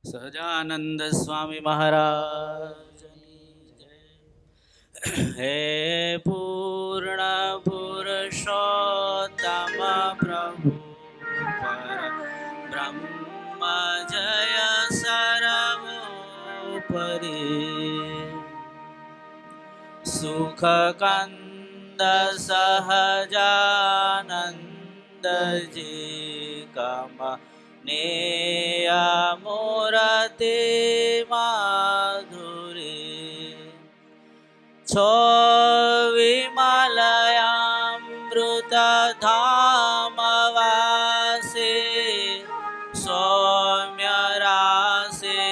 સહજાનંદ સ્વામી મહારાજની જય. હે પૂર્ણ પુરુષોત્તમ પ્રભુ પર બ્રહ્મ જય સર્વોપરી સુખ કંદ સહજાનંદજી કમ નેયમૂર્તિ માધુરી છો વિમલયામૃત ધામ વાસી સૌમ્ય રાશિ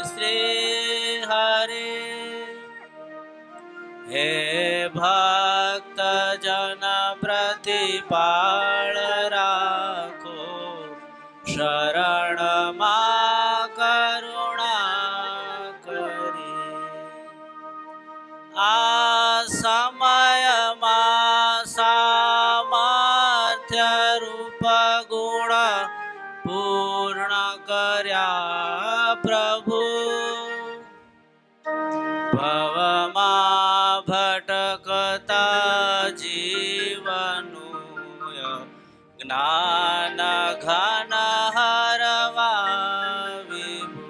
શ્રી હરે હે ભક્ત જન પ્રતિપાળ રાખો શરણમાં કરુણા કરી આ સમયમાં સામર્થ્ય રૂપ ગુણ પૂર્ણ કર્યા પ્રભુ ભવમાં ભટકતા જીવનું જ્ઞાન ઘન હરવા વિભુ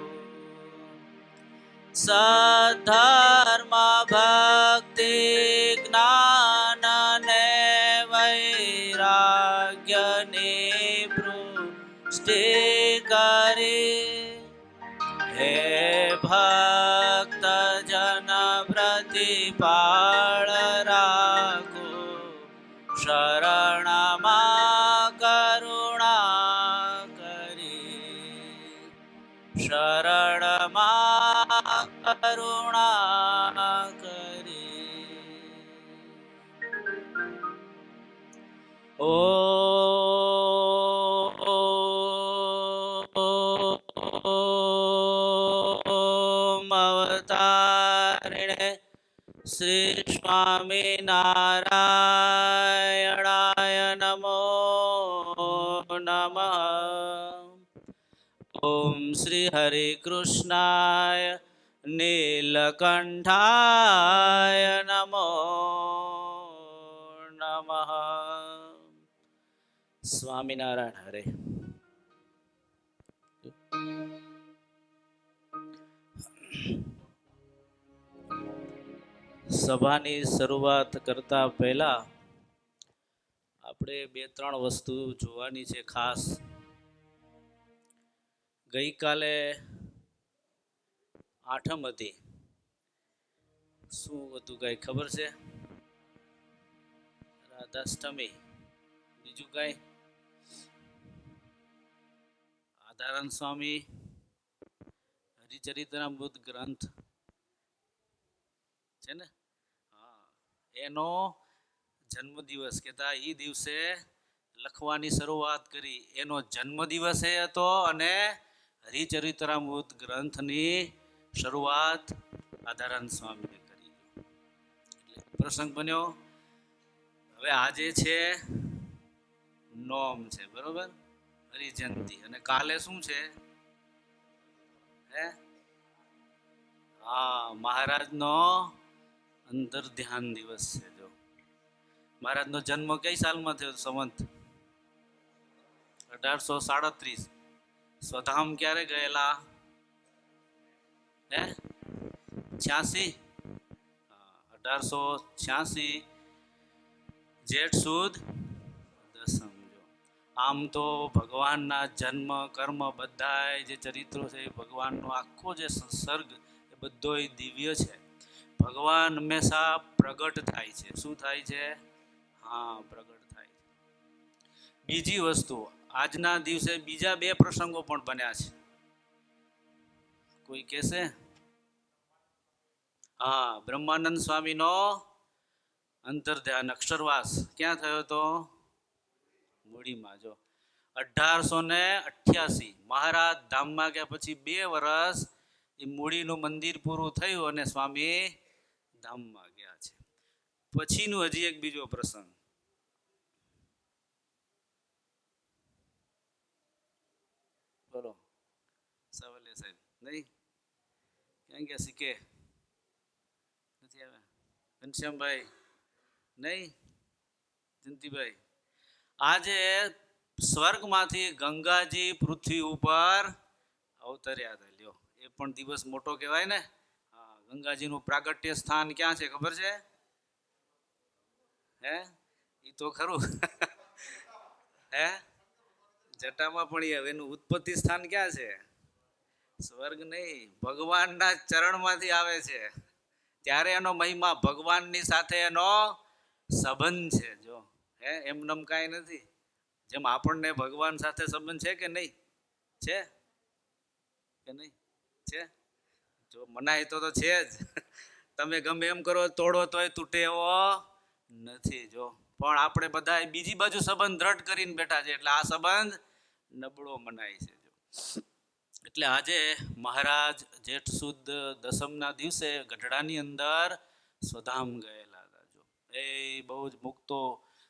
સધર્મ ભક્તિ જ્ઞાન ને વૈરાગ્યની પુષ્ટિ કરી હે ભક્ત જન પ્રતિપાળ રાખો શરણમાં કરુણા કરી શરણમાં કરુણા કરી ઓમ અવતારિણે શ્રી સ્વામિનારાયણાય નમો નમઃ. ઓમ શ્રી હરે કૃષ્ણાય નીલકંઠાય નમો નમઃ. સ્વામિનારાયણ હરે. સભાની શરૂઆત કરતા પહેલા આપણે બે ત્રણ વસ્તુ જોવાની છે ખાસ. ગઈકાલે આઠમ હતી. શું હતું કઈ ખબર છે? રાધાષ્ટમી. બીજું કઈ? આધારાનંદ સ્વામી હરિચરિત્રામૃત ગ્રંથ છે ને, હા, એનો જન્મદિવસ કહેતા એ દિવસે લખવાની શરૂઆત કરી. એનો જન્મદિવસ એ હતો અને હરિચરિત્રામૃત ગ્રંથની શરૂઆત આધારાનંદ સ્વામીએ કરી. એટલે પ્રસંગ બન્યો. હવે આજે છે નોમ છે, બરોબર, હરિજયંતી. અને કાલે શું છે? હે, હા, મહારાજનો અંતર ધ્યાન દિવસ છે. જો મહારાજનો જન્મ કઈ સાલમાં થયો? સંવંત 1837. સ્વધામ ક્યારે ગયેલા? હે, 86. 1886 જેઠ સુદ દસમ. જો આમ તો ભગવાનના જન્મ કર્મ બધા જે ચરિત્રો છે એ ભગવાનનો આખો જે સંસર્ગ એ બધો દિવ્ય છે. ભગવાન હંમેશા પ્રગટ થાય છે. શું થાય છે? હા, પ્રગટ થાય છે. બીજી વસ્તુ, આજના દિવસે બીજા બે પ્રસંગો પણ બન્યા છે. કોઈ કહેશે? હા, બ્રહ્માનંદ સ્વામીનો અંતર્ધ્યાન અક્ષરવાસ ક્યાં થયો હતો? મૂડીમાં. જો 1888 મહારાજ ધામમાં ગયા પછી 2 વર્ષ એ મૂડીનું મંદિર પૂરું થયું અને સ્વામી ધામમાં ગયા છે. પછીનું હજી એક બીજો પ્રસંગ. બોલો સવાલે સાહેબ. નહીં? ક્યાં ગયા? શીખે નથી આવ્યા? ઘનશ્યામભાઈ નહીં? જયંતિભાઈ? આજે સ્વર્ગમાંથી ગંગાજી પૃથ્વી ઉપર અવતર્યા હતા. લ્યો, એ પણ દિવસ મોટો કહેવાય ને. હા, ગંગાજીનું પ્રાગટ્ય સ્થાન ક્યાં છે ખબર છે? હે, એ તો ખરું. હે, જટામાં પણ એનું ઉત્પત્તિ સ્થાન ક્યાં છે? સ્વર્ગ નહીં, ભગવાનના ચરણમાંથી આવે છે. ત્યારે એનો મહિમા, ભગવાનની સાથે એનો સંબંધ છે. જો હે, એમ કાંઈ નથી. જેમ આપણને ભગવાન સાથે સંબંધ છે કે નહીં? છે કે નહીં? છે. જો મનાય તો છે જ. તમે ગમે એમ કરો, તોડો તોય તૂટે એવો નથી. જો પણ આપણે બધા બીજી બાજુ સંબંધ દ્રઢ કરીને બેઠા છે, એટલે આ સંબંધ નબળો મનાય છે. જો એટલે આજે મહારાજ જેઠ સુદ દસમના દિવસે ગઢડાની અંદર સ્વધામ ગયેલા હતા. જો એ બહુ જ મુક્તો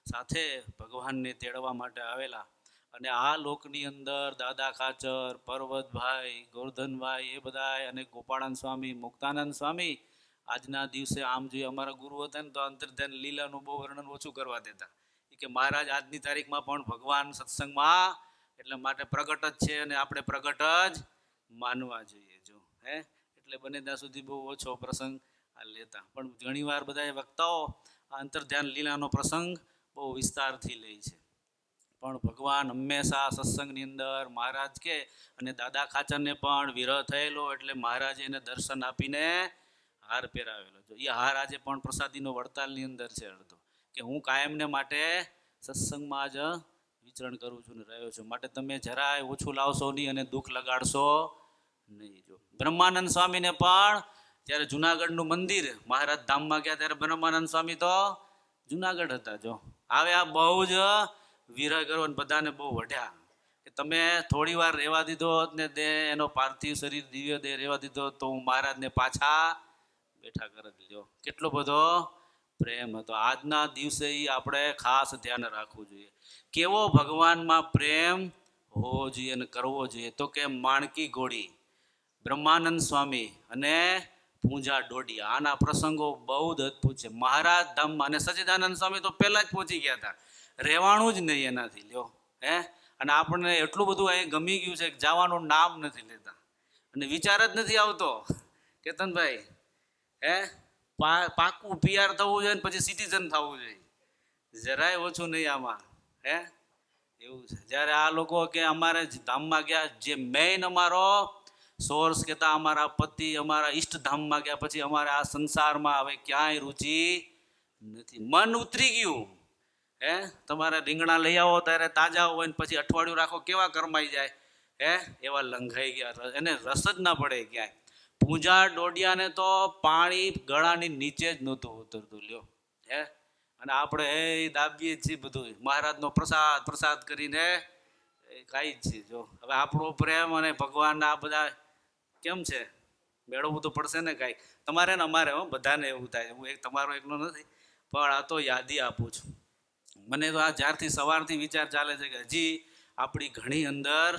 સાથે ભગવાનને તેડવા માટે આવેલા. અને આ લોકની અંદર દાદા ખાચર, પર્વતભાઈ, ગોરધનભાઈ, એ બધા, અને ગોપાળાનંદ સ્વામી, મુક્તાનંદ સ્વામી આજના દિવસે, આમ જોઈએ અમારા ગુરુ હતા ને તો અંતર્ધ્યાન લીલાનું બહુ વર્ણન ઓછું કરવા દેતા. કે મહારાજ આજની તારીખમાં પણ ભગવાન સત્સંગમાં એટલે માટે પ્રગટ જ છે, અને આપણે પ્રગટ જ માનવા જોઈએ. જો હે, એટલે બને ત્યાં સુધી બહુ ઓછો પ્રસંગ આ લેતા. પણ ઘણીવાર બધા વક્તાઓ આ અંતર્ધ્યાન લીલાનો પ્રસંગ બહુ વિસ્તારથી લે છે. પણ ભગવાન હંમેશા સત્સંગની અંદર મહારાજ કે, અને દાદા ખાચરને પણ વિરહ થયેલો એટલે મહારાજે એને દર્શન આપીને હાર પહેરાવેલો. જો એ હાર આજે પણ પ્રસાદીનો વડતાલની અંદર છે અડધો, કે હું કાયમને માટે સત્સંગમાં જ વિચરણ કરું છું ને રહ્યો છું. માટે તમે જરાય ઓછું લાવશો નહીં અને દુઃખ લગાડશો નહીં. જો બ્રહ્માનંદ સ્વામીને પણ જ્યારે જુનાગઢનું મંદિર મહારાજ ધામમાં ગયા ત્યારે બ્રહ્માનંદ સ્વામી તો જુનાગઢ હતા. જો આવે આ બહુ જ વિરહ કરો અને બધાને બહુ વઢ્યા કે તમે થોડી વાર રહેવા દીધો ને દે એનો પાર્થિવ શરીર દિવ્ય દેહ રહેવા દીધો તો હું મહારાજને પાછા બેઠા કરી દીધો. કેટલો બધો પ્રેમ હતો. આજના દિવસે આપણે ખાસ ધ્યાન રાખવું જોઈએ. કેવો ભગવાનમાં પ્રેમ હોવો જોઈએ અને કરવો જોઈએ. તો કે માણકી ઘોડી, બ્રહ્માનંદ સ્વામી અને પૂંજા ડોડિયા, આના પ્રસંગો બહુ જ અદભુત છે. મહારાજ ધામમાં, અને સચ્ચિદાનંદ સ્વામી તો પહેલા જ પહોંચી ગયા હતા, રહેવાનું જ નહીં એનાથી. લ્યો હે, અને આપણને એટલું બધું અહીં ગમી ગયું છે કે જવાનું નામ નથી લેતા, અને વિચાર જ નથી આવતો. કેતનભાઈ, હે, પાકું પીઆર થવું જોઈએ ને પછી સિટીઝન થવું જોઈએ, જરાય ઓછું નહીં આમાં. હે, એવું છે. જ્યારે આ લોકો કે અમારે ધામમાં ગયા, જે મેઇન અમારો સોર્સ કહેતા અમારા પતિ, અમારા ઈષ્ટધામમાં ગયા પછી અમારે આ સંસારમાં હવે ક્યાંય રુચિ નથી. મન ઉતરી ગયું. હે, તમારે રીંગણા લઈ આવો ત્યારે તાજા હોય ને પછી અઠવાડિયું રાખો કેવા કરમાઈ જાય. હે, એવા લંઘાઈ ગયા, એને રસ જ ના પડે ક્યાંય. પૂંજા ડોડિયાને તો પાણી ગળાની નીચે જ નહોતું ઉતરતું. લ્યો હે, અને આપણે એ દાબીએ જ છીએ બધું. મહારાજનો પ્રસાદ પ્રસાદ કરીને ખાઈ જ છીએ. જો હવે આપણો પ્રેમ અને ભગવાનના આ બધા કેમ છે, મેળવવું તો પડશે ને કાંઈ. તમારે ને અમારે બધાને એવું થાય. હું એક તમારો એકલો નથી, પણ આ તો યાદી આપું છું. મને તો આ જ્યારથી સવારથી વિચાર ચાલે છે કે હજી આપણી ઘણી અંદર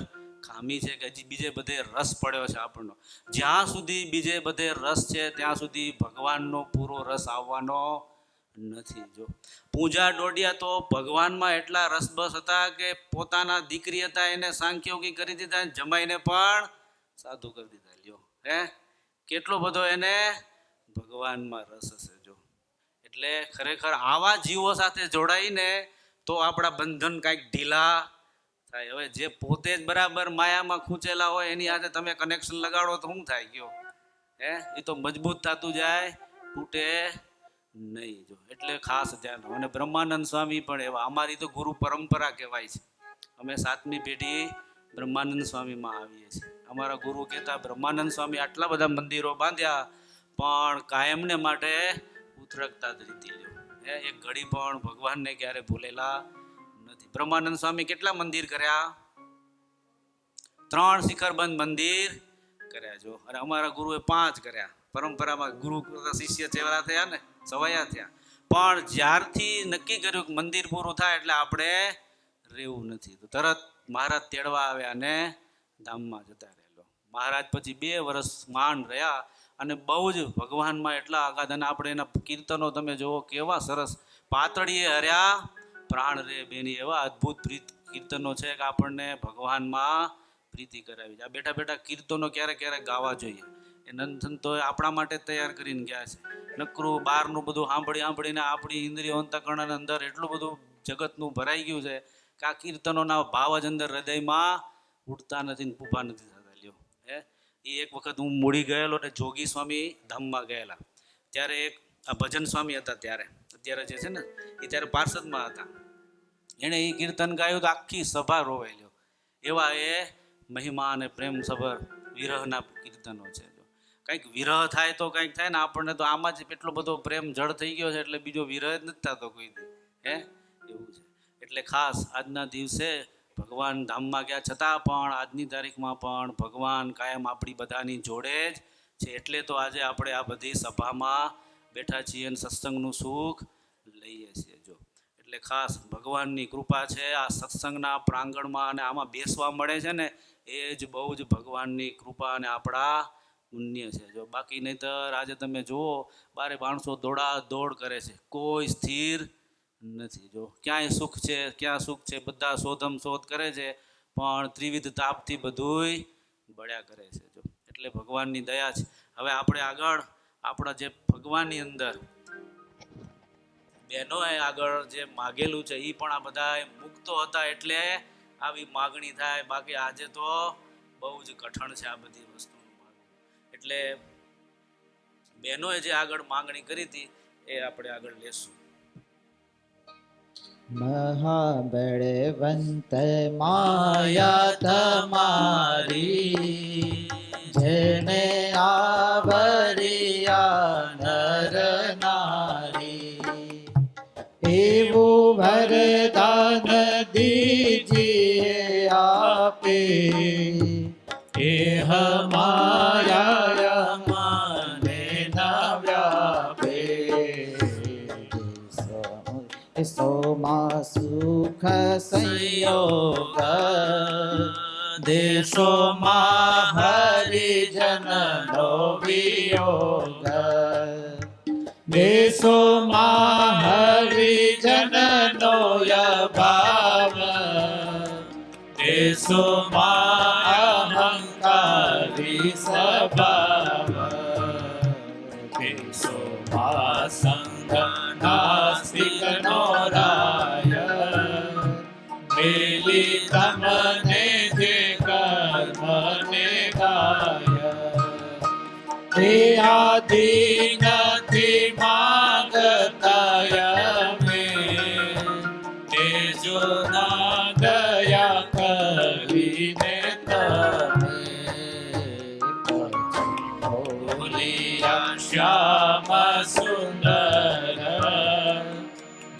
ખામી છે, કે હજી બીજે બધે રસ પડ્યો છે આપણનો. જ્યાં સુધી બીજે બધે રસ છે ત્યાં સુધી ભગવાનનો પૂરો રસ આવવાનો નથી. જો પૂંજા ડોડિયા તો ભગવાનમાં એટલા રસબસ હતા કે પોતાના દીકરી હતા એને સાંખ્યોગી કરી દીધા, જમાઈને પણ સાધુ કરી દીધા. લ્યો હે, કેટલો બધો એને ભગવાનમાં રસ હશે. જો એટલે ખરેખર આવા જીવો સાથે જોડાઈને તો આપણા બંધન કાંઈક ઢીલા થાય. હવે જે પોતે જ બરાબર માયામાં ખૂંચેલા હોય એની સાથે તમે કનેક્શન લગાડો તો શું થાય? ગયો હે, એ તો મજબૂત થતું જાય, તૂટે નહીં. જો એટલે ખાસ ધ્યાન. અને બ્રહ્માનંદ સ્વામી પણ એવા, અમારી તો ગુરુ પરંપરા કહેવાય છે. અમે 7મી પેઢી બ્રહ્માનંદ સ્વામીમાં આવીએ છીએ. અમારા ગુરુ કહેતા બ્રહ્માનંદ સ્વામી આટલા બધા મંદિરો બાંધ્યા પણ કાયમને માટે ઉતરકતા જ રીતિ. લ્યો હે, એક ઘડી પણ ભગવાનને ક્યારે ભૂલેલા નથી. બ્રહ્માનંદ સ્વામી કેટલા મંદિર કર્યા? 3 શિખરબંધ મંદિર કર્યા. જો અને અમારા ગુરુએ 5 કર્યા. પરંપરામાં ગુરુ શિષ્ય ચેવડા થયા ને, સવાયા થયા. પણ જ્યારથી નક્કી કર્યું કે મંદિર પૂરું થાય એટલે આપણે રહેવું નથી, તો તરત મહારાજ તેડવા આવ્યા અને ધામમાં જતા રહેલો. મહારાજ પછી 2 વર્ષ માંડ રહ્યા અને બહુ જ ભગવાનમાં એટલા આઘાત. અને આપણે એના કીર્તનો તમે જુઓ કેવા સરસ. પાતળીએ હર્યા પ્રાણ રે બેની, એવા અદ્ભુત કીર્તનો છે કે આપણને ભગવાનમાં પ્રીતિ કરાવી. આ બેઠા બેઠા કીર્તનો ક્યારેક ક્યારેક ગાવા જોઈએ. એ નંદ સંતો આપણા માટે તૈયાર કરીને ગયા છે. નકરું બહારનું બધું સાંભળીને આપણી ઇન્દ્રિયો અંતઃકરણની અંદર એટલું બધું જગતનું ભરાઈ ગયું છે કે આ કીર્તનોના ભાવ જ અંદર હૃદયમાં ઉઠતા નથી ને ઊભા નથી થતા. લ્યો હે, એ એક વખત હું મૂડી ગયેલો ને જોગી સ્વામી ધામમાં ગયેલા, ત્યારે એક આ ભજન સ્વામી હતા ત્યારે, અત્યારે જે છે ને એ ત્યારે પાર્ષદમાં હતા. એણે એ કીર્તન ગાયું તો આખી સભા રોવાઈ લ્યો. એવા એ મહિમા અને પ્રેમ સભર વિરહના કીર્તનો છે. કંઈક વિરહ થાય તો કંઈક થાય ને, આપણને તો આમાં જ એટલો બધો પ્રેમ જળ થઈ ગયો છે એટલે બીજો વિરહ જ નથી થતો કોઈ દી. હે એવું છે. એટલે ખાસ આજના દિવસે ભગવાન ધામમાં ગયા છતાં પણ આજની તારીખમાં પણ ભગવાન કાયમ આપણી બધાની જોડે જ છે. એટલે તો આજે આપણે આ બધી સભામાં બેઠા છીએ અને સત્સંગનું સુખ લઈએ છીએ. જો એટલે ખાસ ભગવાનની કૃપા છે આ સત્સંગના પ્રાંગણમાં અને આમાં બેસવા મળે છે ને, એ જ બહુ જ ભગવાનની કૃપા અને આપણા પુણ્ય છે. જો બાકી નહીંતર આજે તમે જુઓ બારે માણસો દોડા દોડ કરે છે, કોઈ સ્થિર નથી. જો ક્યાંય સુખ છે, ક્યાં સુખ છે, બધા શોધમ શોધ કરે છે, પણ ત્રિવિધ તાપથી બધુંય બળ્યા કરે છે. જો એટલે ભગવાનની દયા છે. હવે આપણે આગળ આપણા જે ભગવાનની અંદર બહેનોએ આગળ જે માગેલું છે એ પણ આ બધા મુક્તો હતા એટલે આવી માગણી થાય. બાકી આજે તો બહુ જ કઠણ છે આ બધી વસ્તુનું માગવું. એટલે બહેનોએ જે આગળ માગણી કરી હતી એ આપણે આગળ લેશું. મહાબળવંત માયા તમારી, જેને આવરિયા નર નારી, એવું વરદાન દીજીએ આપે, એ હમાયા માને ન વ્યાપે. સોમાં સુખ સંયોગ, દેશોમાં હરિજનનો વિયોગ, દેશોમાં હરિજનનો અભાવ, દેશોમાં અહંકારી સ્વભાવ, દેશોમાં સંગ નાસ્તિકનો રાય, મેલી તમને જે કર્મને ગાય, તે આદિ નથી માંગતા અમે, તે જો ના દયા કરીને તમે, બોલિયા શ્યામ સુંદર,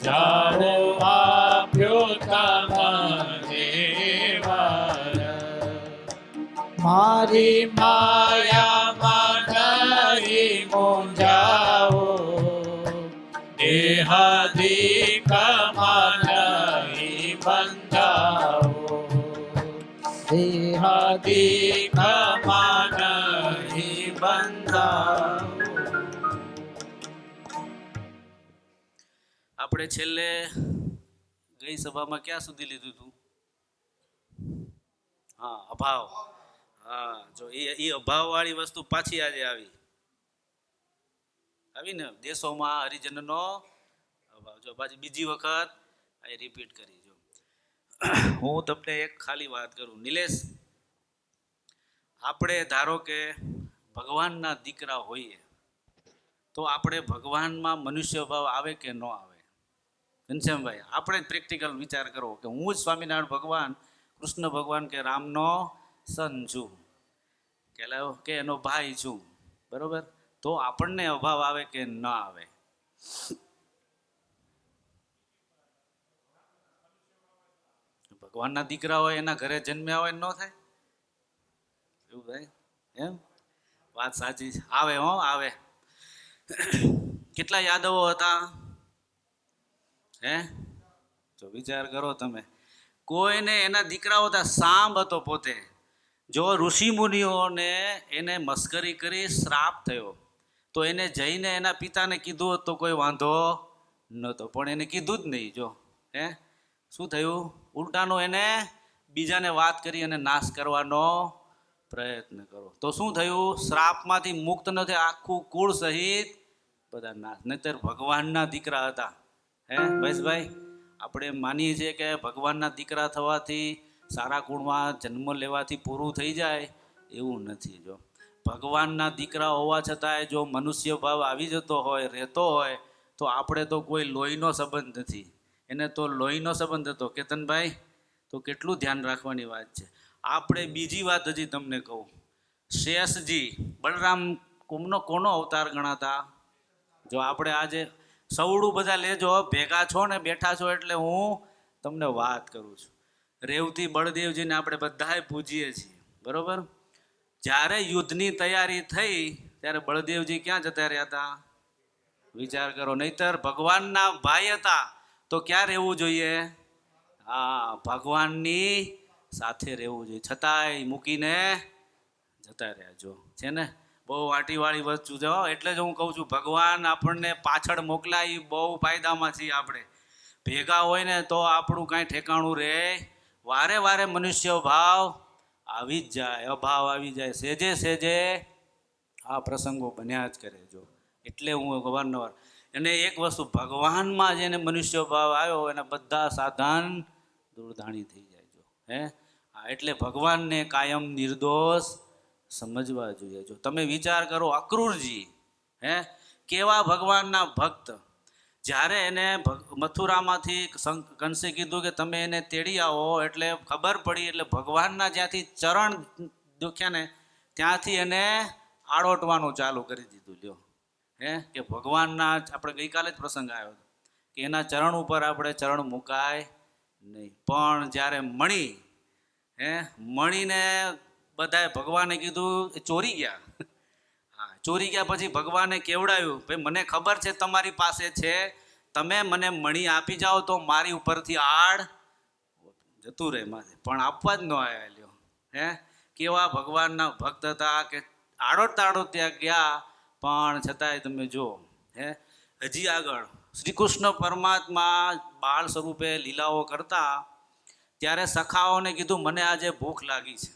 જાઓ આપ્યો તમને વાર, મારી માયામાં નહીં મૂંઝાઓ, દેહાદિકમાં નહીં બંધાઓ, દેહાદિકમાં નહીં બંધાઓ. આપણે છેલ્લે ગઈ સભામાં ક્યાં સુધી લીધું હતું? હા, અભાવ. હા, જો એ અભાવ વાળી વસ્તુ પાછી આજે આવી ને, દેશોમાં હરિજનનો અભાવ. જો પાછી બીજી વખત આ રિપીટ કરી. જો હું તમને એક ખાલી વાત કરું નિલેશ, આપણે ધારો કે ભગવાનના દીકરા હોઈએ તો આપણે ભગવાનમાં મનુષ્ય ભાવ આવે કે ન આવે? ઘનશ્યામભાઈ, આપણે પ્રેક્ટિકલ વિચાર કરો કે હું જ સ્વામિનારાયણ ભગવાન, કૃષ્ણ ભગવાન કે રામનો સન છું કે એનો ભાઈ છું, બરોબર? તો આપણને અભાવ આવે કે ન આવે? ભગવાનના દીકરા હોય એના ઘરે જન્મ્યા હોય ન થાય એવું થાય? એમ વાત સાચી છે. આવે હો, આવે. કેટલા યાદવો હતા હે? જો વિચાર કરો તમે, કોઈને એના દીકરાઓ હતા, સાંબ હતો પોતે, જો ઋષિ મુનિઓને એને મસ્કરી કરી શ્રાપ થયો તો એને જઈને એના પિતાને કીધું હોત તો કોઈ વાંધો નહોતો, પણ એને કીધું જ નહીં. જો હે શું થયું, ઉલટાનું એને બીજાને વાત કરી અને નાશ કરવાનો પ્રયત્ન કરો તો શું થયું, શ્રાપમાંથી મુક્ત ન થયા, આખું કુળ સહિત બધા નાશ. નહીતર ભગવાનના દીકરા હતા. હે ભાઈ, આપણે માનીએ છીએ કે ભગવાનના દીકરા થવાથી, સારા કુળમાં જન્મ લેવાથી પૂરું થઈ જાય, એવું નથી. જો ભગવાનના દીકરા હોવા છતાંય જો મનુષ્ય ભાવ આવી જતો હોય, રહેતો હોય, તો આપણે તો કોઈ લોહીનો સંબંધ નથી, એને તો લોહીનો સંબંધ હતો. કેતનભાઈ, તો કેટલું ધ્યાન રાખવાની વાત છે. આપણે બીજી વાત હજી તમને કહું, શેષજી બલરામ કોનો અવતાર ગણાતા? જો આપણે આજે સૌડું બધા લેજો, ભેગા છો ને બેઠા છો એટલે હું તમને વાત કરું છું. રેવતી બળદેવજીને આપણે બધાએ પૂજીએ છીએ, બરોબર? જ્યારે યુદ્ધની તૈયારી થઈ ત્યારે બળદેવજી ક્યાં જતા રહ્યા હતા? વિચાર કરો. નહીતર ભગવાનના ભાઈ હતા તો ક્યાં રહેવું જોઈએ? હા, ભગવાનની સાથે રહેવું જોઈએ, છતાંય મૂકીને જતા રહ્યા. જો છે ને બહુ વાટીવાળી વસ્તુ છે. એટલે જ હું કહું છું, ભગવાન આપણને પાછળ મોકલાય એ બહુ ફાયદામાં છીએ. આપણે ભેગા હોય ને તો આપણું કાંઈ ઠેકાણું રહે. વારે વારે મનુષ્ય ભાવ આવી જ જાય, અભાવ આવી જાય, સેજે સેજે આ પ્રસંગો બન્યા જ કરે. જો એટલે હું અવારનવાર, અને એક વસ્તુ, ભગવાનમાં જેને મનુષ્ય ભાવ આવ્યો એના બધા સાધન દૂરધાણી થઈ જાય. જો હે હા, એટલે ભગવાનને કાયમ નિર્દોષ સમજવા જોઈએ. જો તમે વિચાર કરો, અક્રૂરજી હે કેવા ભગવાનના ભક્ત, જ્યારે એને મથુરામાંથી કંસે કીધું કે તમે એને તેડી આવો, એટલે ખબર પડી, એટલે ભગવાનના જ્યાંથી ચરણ દુખ્યા ને ત્યાંથી એને આડોટવાનું ચાલુ કરી દીધું. લ્યો હે કે ભગવાનના, આપણે ગઈકાલે જ પ્રસંગ આવ્યો હતો કે એના ચરણ ઉપર આપણે ચરણ મુકાય નહીં. પણ જ્યારે મણીને બધાએ ભગવાને કીધું એ ચોરી ગયા. હા, ચોરી ગયા પછી ભગવાને કેવડાવ્યું, ભાઈ મને ખબર છે તમારી પાસે છે, તમે મને મણી આપી જાઓ તો મારી ઉપરથી આડ જતું રહે માથે, પણ આપવા જ ન આવ્યા. લ્યો હે કેવા ભગવાનના ભક્ત હતા કે આડોડ ત્યાં ગયા, પણ છતાંય તમે જુઓ હે હજી આગળ શ્રી કૃષ્ણ પરમાત્મા બાળ સ્વરૂપે લીલાઓ કરતા, ત્યારે સખાઓને કીધું મને આજે ભૂખ લાગી છે.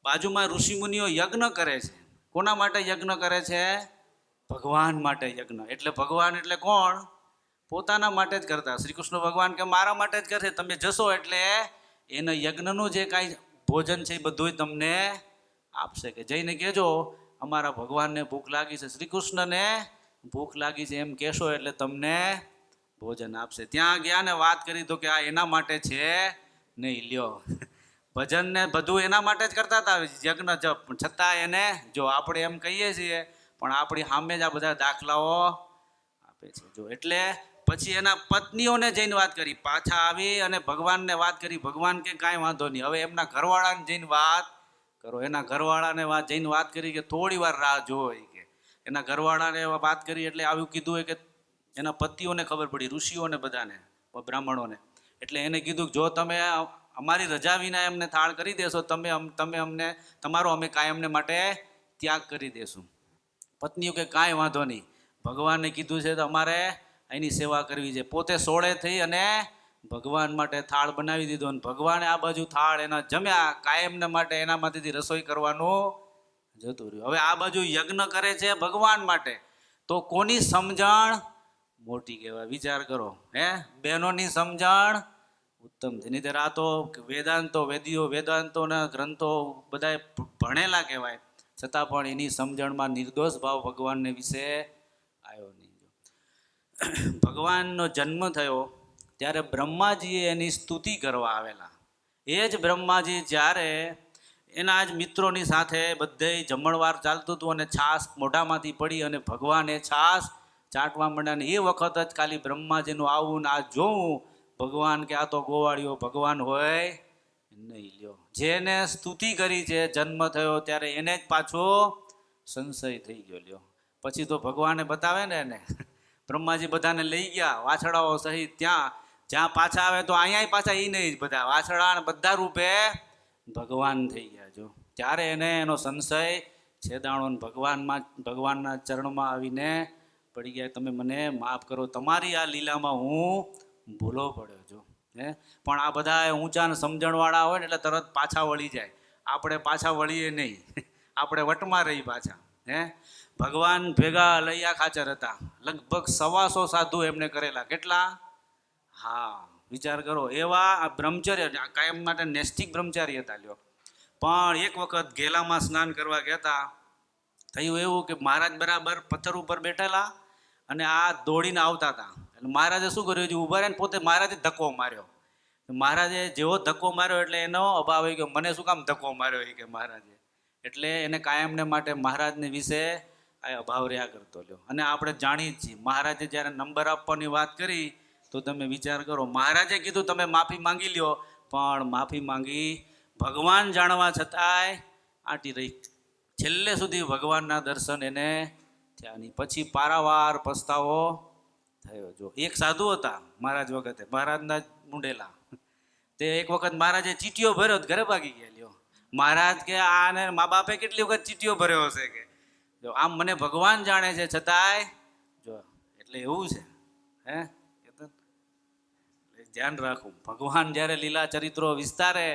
બાજુમાં ઋષિમુનિઓ યજ્ઞ કરે છે. કોના માટે યજ્ઞ કરે છે? ભગવાન માટે યજ્ઞ. એટલે ભગવાન એટલે કોણ? પોતાના માટે જ કરતા. શ્રી કૃષ્ણ ભગવાન કે મારા માટે જ કરશે, તમે જશો એટલે એને યજ્ઞનું જે કાંઈ ભોજન છે એ બધું તમને આપશે. કે જઈને કહેજો અમારા ભગવાનને ભૂખ લાગી છે, શ્રી કૃષ્ણને ભૂખ લાગી છે એમ કહેશો એટલે તમને ભોજન આપશે. ત્યાં ગયા ને વાત કરી તો કે આ એના માટે છે નહીં. લ્યો ભજન ને બધું એના માટે જ કરતા હતા, યજ્ઞ જપ, છતાં એને જો આપણે એમ કહીએ છીએ પણ આપણી સામે જ આ બધા દાખલાઓ આપે છે. જો એટલે પછી એના પત્નીઓને જઈને વાત કરી, પાછા આવી અને ભગવાનને વાત કરી. ભગવાન કે કાંઈ વાંધો નહીં, હવે એમના ઘરવાળાને જઈને વાત કરો. એના ઘરવાળાને જઈને વાત કરી કે થોડી વાર રાહ જોઈ. કે એના ઘરવાળાને વાત કરી એટલે આવ્યું કીધું હોય કે એના પતિઓને ખબર પડી, ઋષિઓને બધાને, બ્રાહ્મણોને. એટલે એને કીધું જો તમે અમારી રજા વિના એમને થાળ કરી દેશો, તમે અમને તમારો અમે કાયમને માટે ત્યાગ કરી દેશું. પત્નીઓ કે કાંઈ વાંધો નહીં, ભગવાને કીધું છે તો અમારે એની સેવા કરવી છે. પોતે સોળે થઈ અને ભગવાન માટે થાળ બનાવી દીધો, અને ભગવાને આ બાજુ થાળ એના જમ્યા, કાયમને માટે એનામાંથી રસોઈ કરવાનું જતું રહ્યું. હવે આ બાજુ યજ્ઞ કરે છે ભગવાન માટે, તો કોની સમજણ મોટી કહેવાય? વિચાર કરો હે, બહેનોની સમજણ ઉત્તમ છે. નહીં આ તો વેદાંતોના ગ્રંથો બધા ભણેલા કહેવાય, છતાં પણ એની સમજણમાં નિર્દોષ ભાવ ભગવાનને વિશે આવ્યો નહીં. ભગવાનનો જન્મ થયો ત્યારે બ્રહ્માજીએ એની સ્તુતિ કરવા આવેલા. એ જ બ્રહ્માજી જ્યારે એના જ મિત્રોની સાથે બધે જમણવાર ચાલતું હતું અને છાશ મોઢામાંથી પડી અને ભગવાને છાશ ચાટવા માંડ્યા, ને એ વખત જ ખાલી બ્રહ્માજીનું આવું ને આ જોવું, ભગવાન કે આ તો ગોવાળીઓ ભગવાન હોય નહીં. લ્યો જેને સ્તુતિ કરી છે જન્મ થયો ત્યારે એને જ પાછો સંશય થઈ ગયો. લ્યો પછી તો ભગવાને બતાવે ને એને, બ્રહ્માજી બધાને લઈ ગયા વાછડાઓ સહિત, જ્યાં પાછા આવે તો અહીંયા પાછા એ નહીં, બધા વાછડા બધા રૂપે ભગવાન થઈ ગયા. જો ત્યારે એને એનો સંશય છેદાણો ભગવાનના ચરણમાં આવીને પડી ગયા, તમે મને માફ કરો, તમારી આ લીલામાં હું ભૂલો પડ્યો છું. પણ આ બધા ઊંચા ને સમજણવાળા હોય ને એટલે તરત પાછા વળી જાય. આપણે પાછા વળીએ નહીં, આપણે વટમાં રહી પાછા. ભગવાન ભેગા લૈયા ખાચર હતા, લગભગ 125 સાધુ એમને કરેલા. કેટલા? હા, વિચાર કરો. એવા બ્રહ્મચર્ય કાયમ માટે નૈષ્ઠિક બ્રહ્મચારી હતા. લ્યો, પણ એક વખત ઘેલામાં સ્નાન કરવા ગયા હતા. થયું એવું કે મહારાજ બરાબર પથ્થર ઉપર બેઠેલા અને આ દોડીને આવતા હતા. એટલે મહારાજે શું કર્યું છે, ઊભા રહીને પોતે મહારાજે ધક્કો માર્યો. મહારાજે જેવો ધક્કો માર્યો એટલે એનો અભાવ આવી ગયો. મને શું કામ ધક્કો માર્યો એ કે મહારાજે. એટલે એને કાયમને માટે મહારાજને વિશે આ અભાવ રહ્યા કરતો. લ્યો, અને આપણે જાણીએ જ છીએ, મહારાજે જ્યારે નંબર આપવાની વાત કરી તો તમે વિચાર કરો, મહારાજે કીધું તમે માફી માંગી લ્યો, પણ માફી માંગી ભગવાન જાણવા છતાંય આંટી રહી. છેલ્લે સુધી ભગવાનના દર્શન એને થયા નહીં. પછી પારાવાર પસ્તાવો થયો. જો એક સાધુ હતા મહારાજ વખતે, મહારાજના જ મુંડેલા. તે એક વખત મહારાજે ચીટીઓ ભર્યો, ઘરે ભાગી ગયા. લ્યો, મહારાજ કે આને મા બાપે કેટલી વખત ચીટીઓ ભર્યો હશે કે જો આમ મને ભગવાન જાણે છે છતાંય જો. એટલે એવું છે. ધ્યાન રાખવું, ભગવાન જ્યારે લીલા ચરિત્રો વિસ્તારે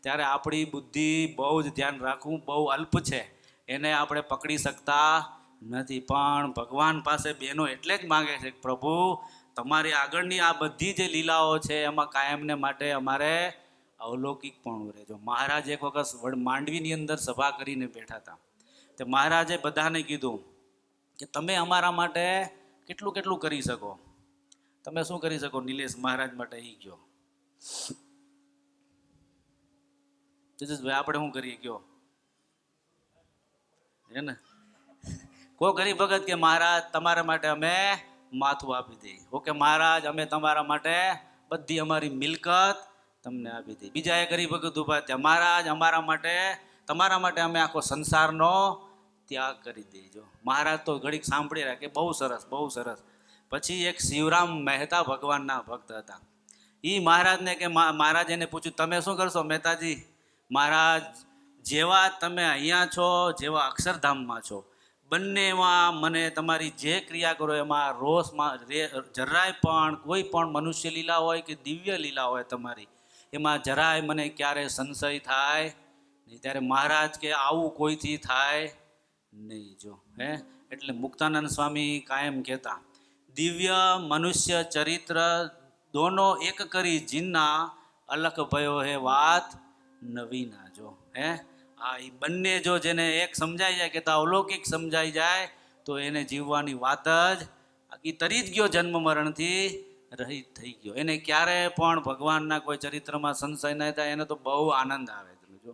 ત્યારે આપણી બુદ્ધિ બહુ જ ધ્યાન રાખવું, બહુ અલ્પ છે, એને આપણે પકડી શકતા નથી. પણ ભગવાન પાસે બહેનો એટલે જ માગે છે કે પ્રભુ તમારી આગળની આ બધી જે લીલાઓ છે એમાં કાયમને માટે અમારે અવલૌકિક પણ રહેજો. મહારાજ એક વખત માંડવીની અંદર સભા કરીને બેઠા હતા. તે મહારાજે બધાને કીધું કે તમે અમારા માટે કેટલું કેટલું કરી શકો, તમે શું કરી શકો નિલેશ મહારાજ માટે? એ ગયો તેજસભાઈ, આપણે શું કરીએ કયો? હે ને, કોઈ ગરીબ ભગત કે મહારાજ તમારા માટે અમે માથું આપી દઈએ. ઓકે મહારાજ, અમે તમારા માટે બધી અમારી મિલકત તમને આપી દઈએ. બીજા એ ગરીબ ભગત ઉભા થયા, મહારાજ અમારા માટે, તમારા માટે અમે આખો સંસારનો ત્યાગ કરી દઈજો. મહારાજ તો ઘડીક સાંભળી રહ્યા કે બહુ સરસ, બહુ સરસ. પછી એક શિવરામ મહેતા ભગવાનના ભક્ત હતા. એ મહારાજને કે મહારાજ એને પૂછ્યું તમે શું કરશો મહેતાજી? મહારાજ, જેવા તમે અહીંયા છો, જેવા અક્ષરધામમાં છો, બંનેમાં મને તમારી જે ક્રિયા કરો એમાં રોષમાં જરાય પણ કોઈ પણ મનુષ્ય લીલા હોય કે દિવ્ય લીલા હોય તમારી, એમાં જરાય મને ક્યારે સંશય થાય નહીં. ત્યારે મહારાજ કે આવું કોઈથી થાય નહીં. જો એટલે મુક્તાનંદ સ્વામી કાયમ કહેતા, દિવ્ય મનુષ્ય ચરિત્ર દોનો એક કરી જીનના, અલખ ભયો હે વાત નવીના. જો આ એ બંને જો જેને એક સમજાઈ જાય કે અવલૌકિક સમજાઈ જાય તો એને જીવવાની વાત જ આખી તરી જ ગયો, જન્મ મરણથી રહિત થઈ ગયો. એને ક્યારે પણ ભગવાનના કોઈ ચરિત્રમાં સંશય નહીં થાય, એને તો બહુ આનંદ આવે. તમે જો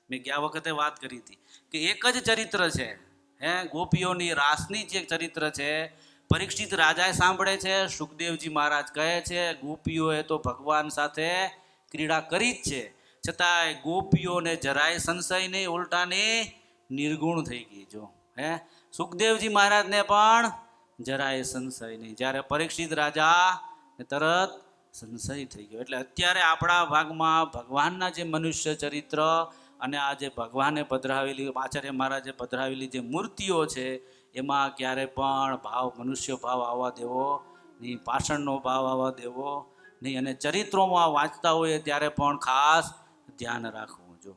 મેં ગયા વખતે વાત કરી હતી કે એક જ ચરિત્ર છે, ગોપીઓની રાસની જે ચરિત્ર છે. પરીક્ષિત રાજાએ સાંભળે છે, સુખદેવજી મહારાજ કહે છે ગોપીઓએ તો ભગવાન સાથે ક્રીડા કરી જ છે, છતાંય ગોપીઓને જરાય સંશય નહીં, ઉલટાની નિર્ગુણ થઈ ગઈ. જો સુખદેવજી મહારાજને પણ જરાય સંશય નહીં, જ્યારે પરીક્ષિત રાજા તરત સંશય થઈ ગયો. એટલે અત્યારે આપણા ભાગમાં ભગવાનના જે મનુષ્ય ચરિત્ર અને આ જે ભગવાને પધરાવેલી, આચાર્ય મહારાજે પધરાવેલી જે મૂર્તિઓ છે એમાં ક્યારે પણ ભાવ, મનુષ્ય ભાવ આવવા દેવો નહીં, પાષાણનો ભાવ આવવા દેવો નહીં. અને ચરિત્રોમાં વાંચતા હોઈએ ત્યારે પણ ખાસ ધ્યાન રાખવું. જો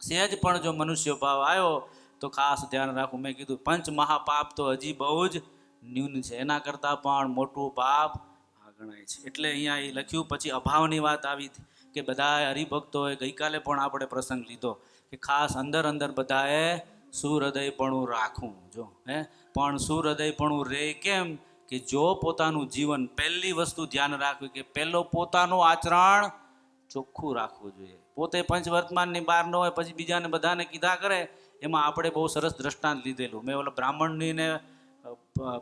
સહેજ પણ જો મનુષ્ય ભાવ આવ્યો તો ખાસ ધ્યાન રાખવું. મેં કીધું પંચ મહાપાપ તો હજી બહુ જ ન્યૂન છે, એના કરતાં પણ મોટું પાપ આ ગણાય છે. એટલે અહીંયા એ લખ્યું. પછી અભાવની વાત આવી કે બધા હરિભક્તોએ ગઈકાલે પણ આપણે પ્રસંગ લીધો કે ખાસ અંદર અંદર બધાએ સુહૃદયપણું રાખવું. જો પણ સુહૃદયપણું રહે કેમ કે જો પોતાનું જીવન, પહેલી વસ્તુ ધ્યાન રાખવી કે પહેલો પોતાનું આચરણ ચોખ્ખું રાખવું જોઈએ. પોતે પંચવર્તમાનની બહાર ન હોય પછી બીજાને બધાને કીધા કરે, એમાં આપણે બહુ સરસ દ્રષ્ટાંત લીધેલું. મેં ઓલા બ્રાહ્મણની ને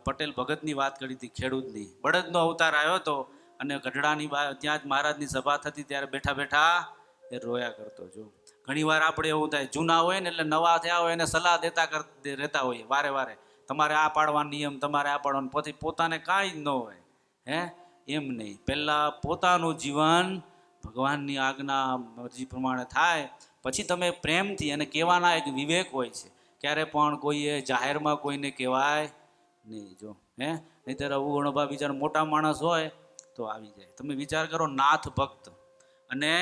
પટેલ ભગતની વાત કરી હતી, ખેડૂતની. બળદનો અવતાર આવ્યો હતો અને ગઢડાની ત્યાં જ મહારાજની સભા થતી, ત્યારે બેઠા બેઠા એ રોયા કરતો. જો ઘણી વાર આપણે એવું થાય, જૂના હોય ને એટલે નવા થયા હોય એને સલાહ દેતા રહેતા હોઈએ વારે વારે, તમારે આ પાડવાનો નિયમ, તમારે આ પાડવાનું, પછી પોતાને કાંઈ જ ન હોય. એમ નહીં, પહેલાં પોતાનું જીવન ભગવાનની આજ્ઞા મરજી પ્રમાણે થાય પછી તમે પ્રેમથી અને કહેવાના એક વિવેક હોય છે, ક્યારે પણ કોઈએ જાહેરમાં કોઈને કહેવાય નહીં. જો નહીંતર અવગણોભા વિચાર મોટા માણસ હોય તો આવી જાય. તમે વિચાર કરો, નાથ ભક્ત અને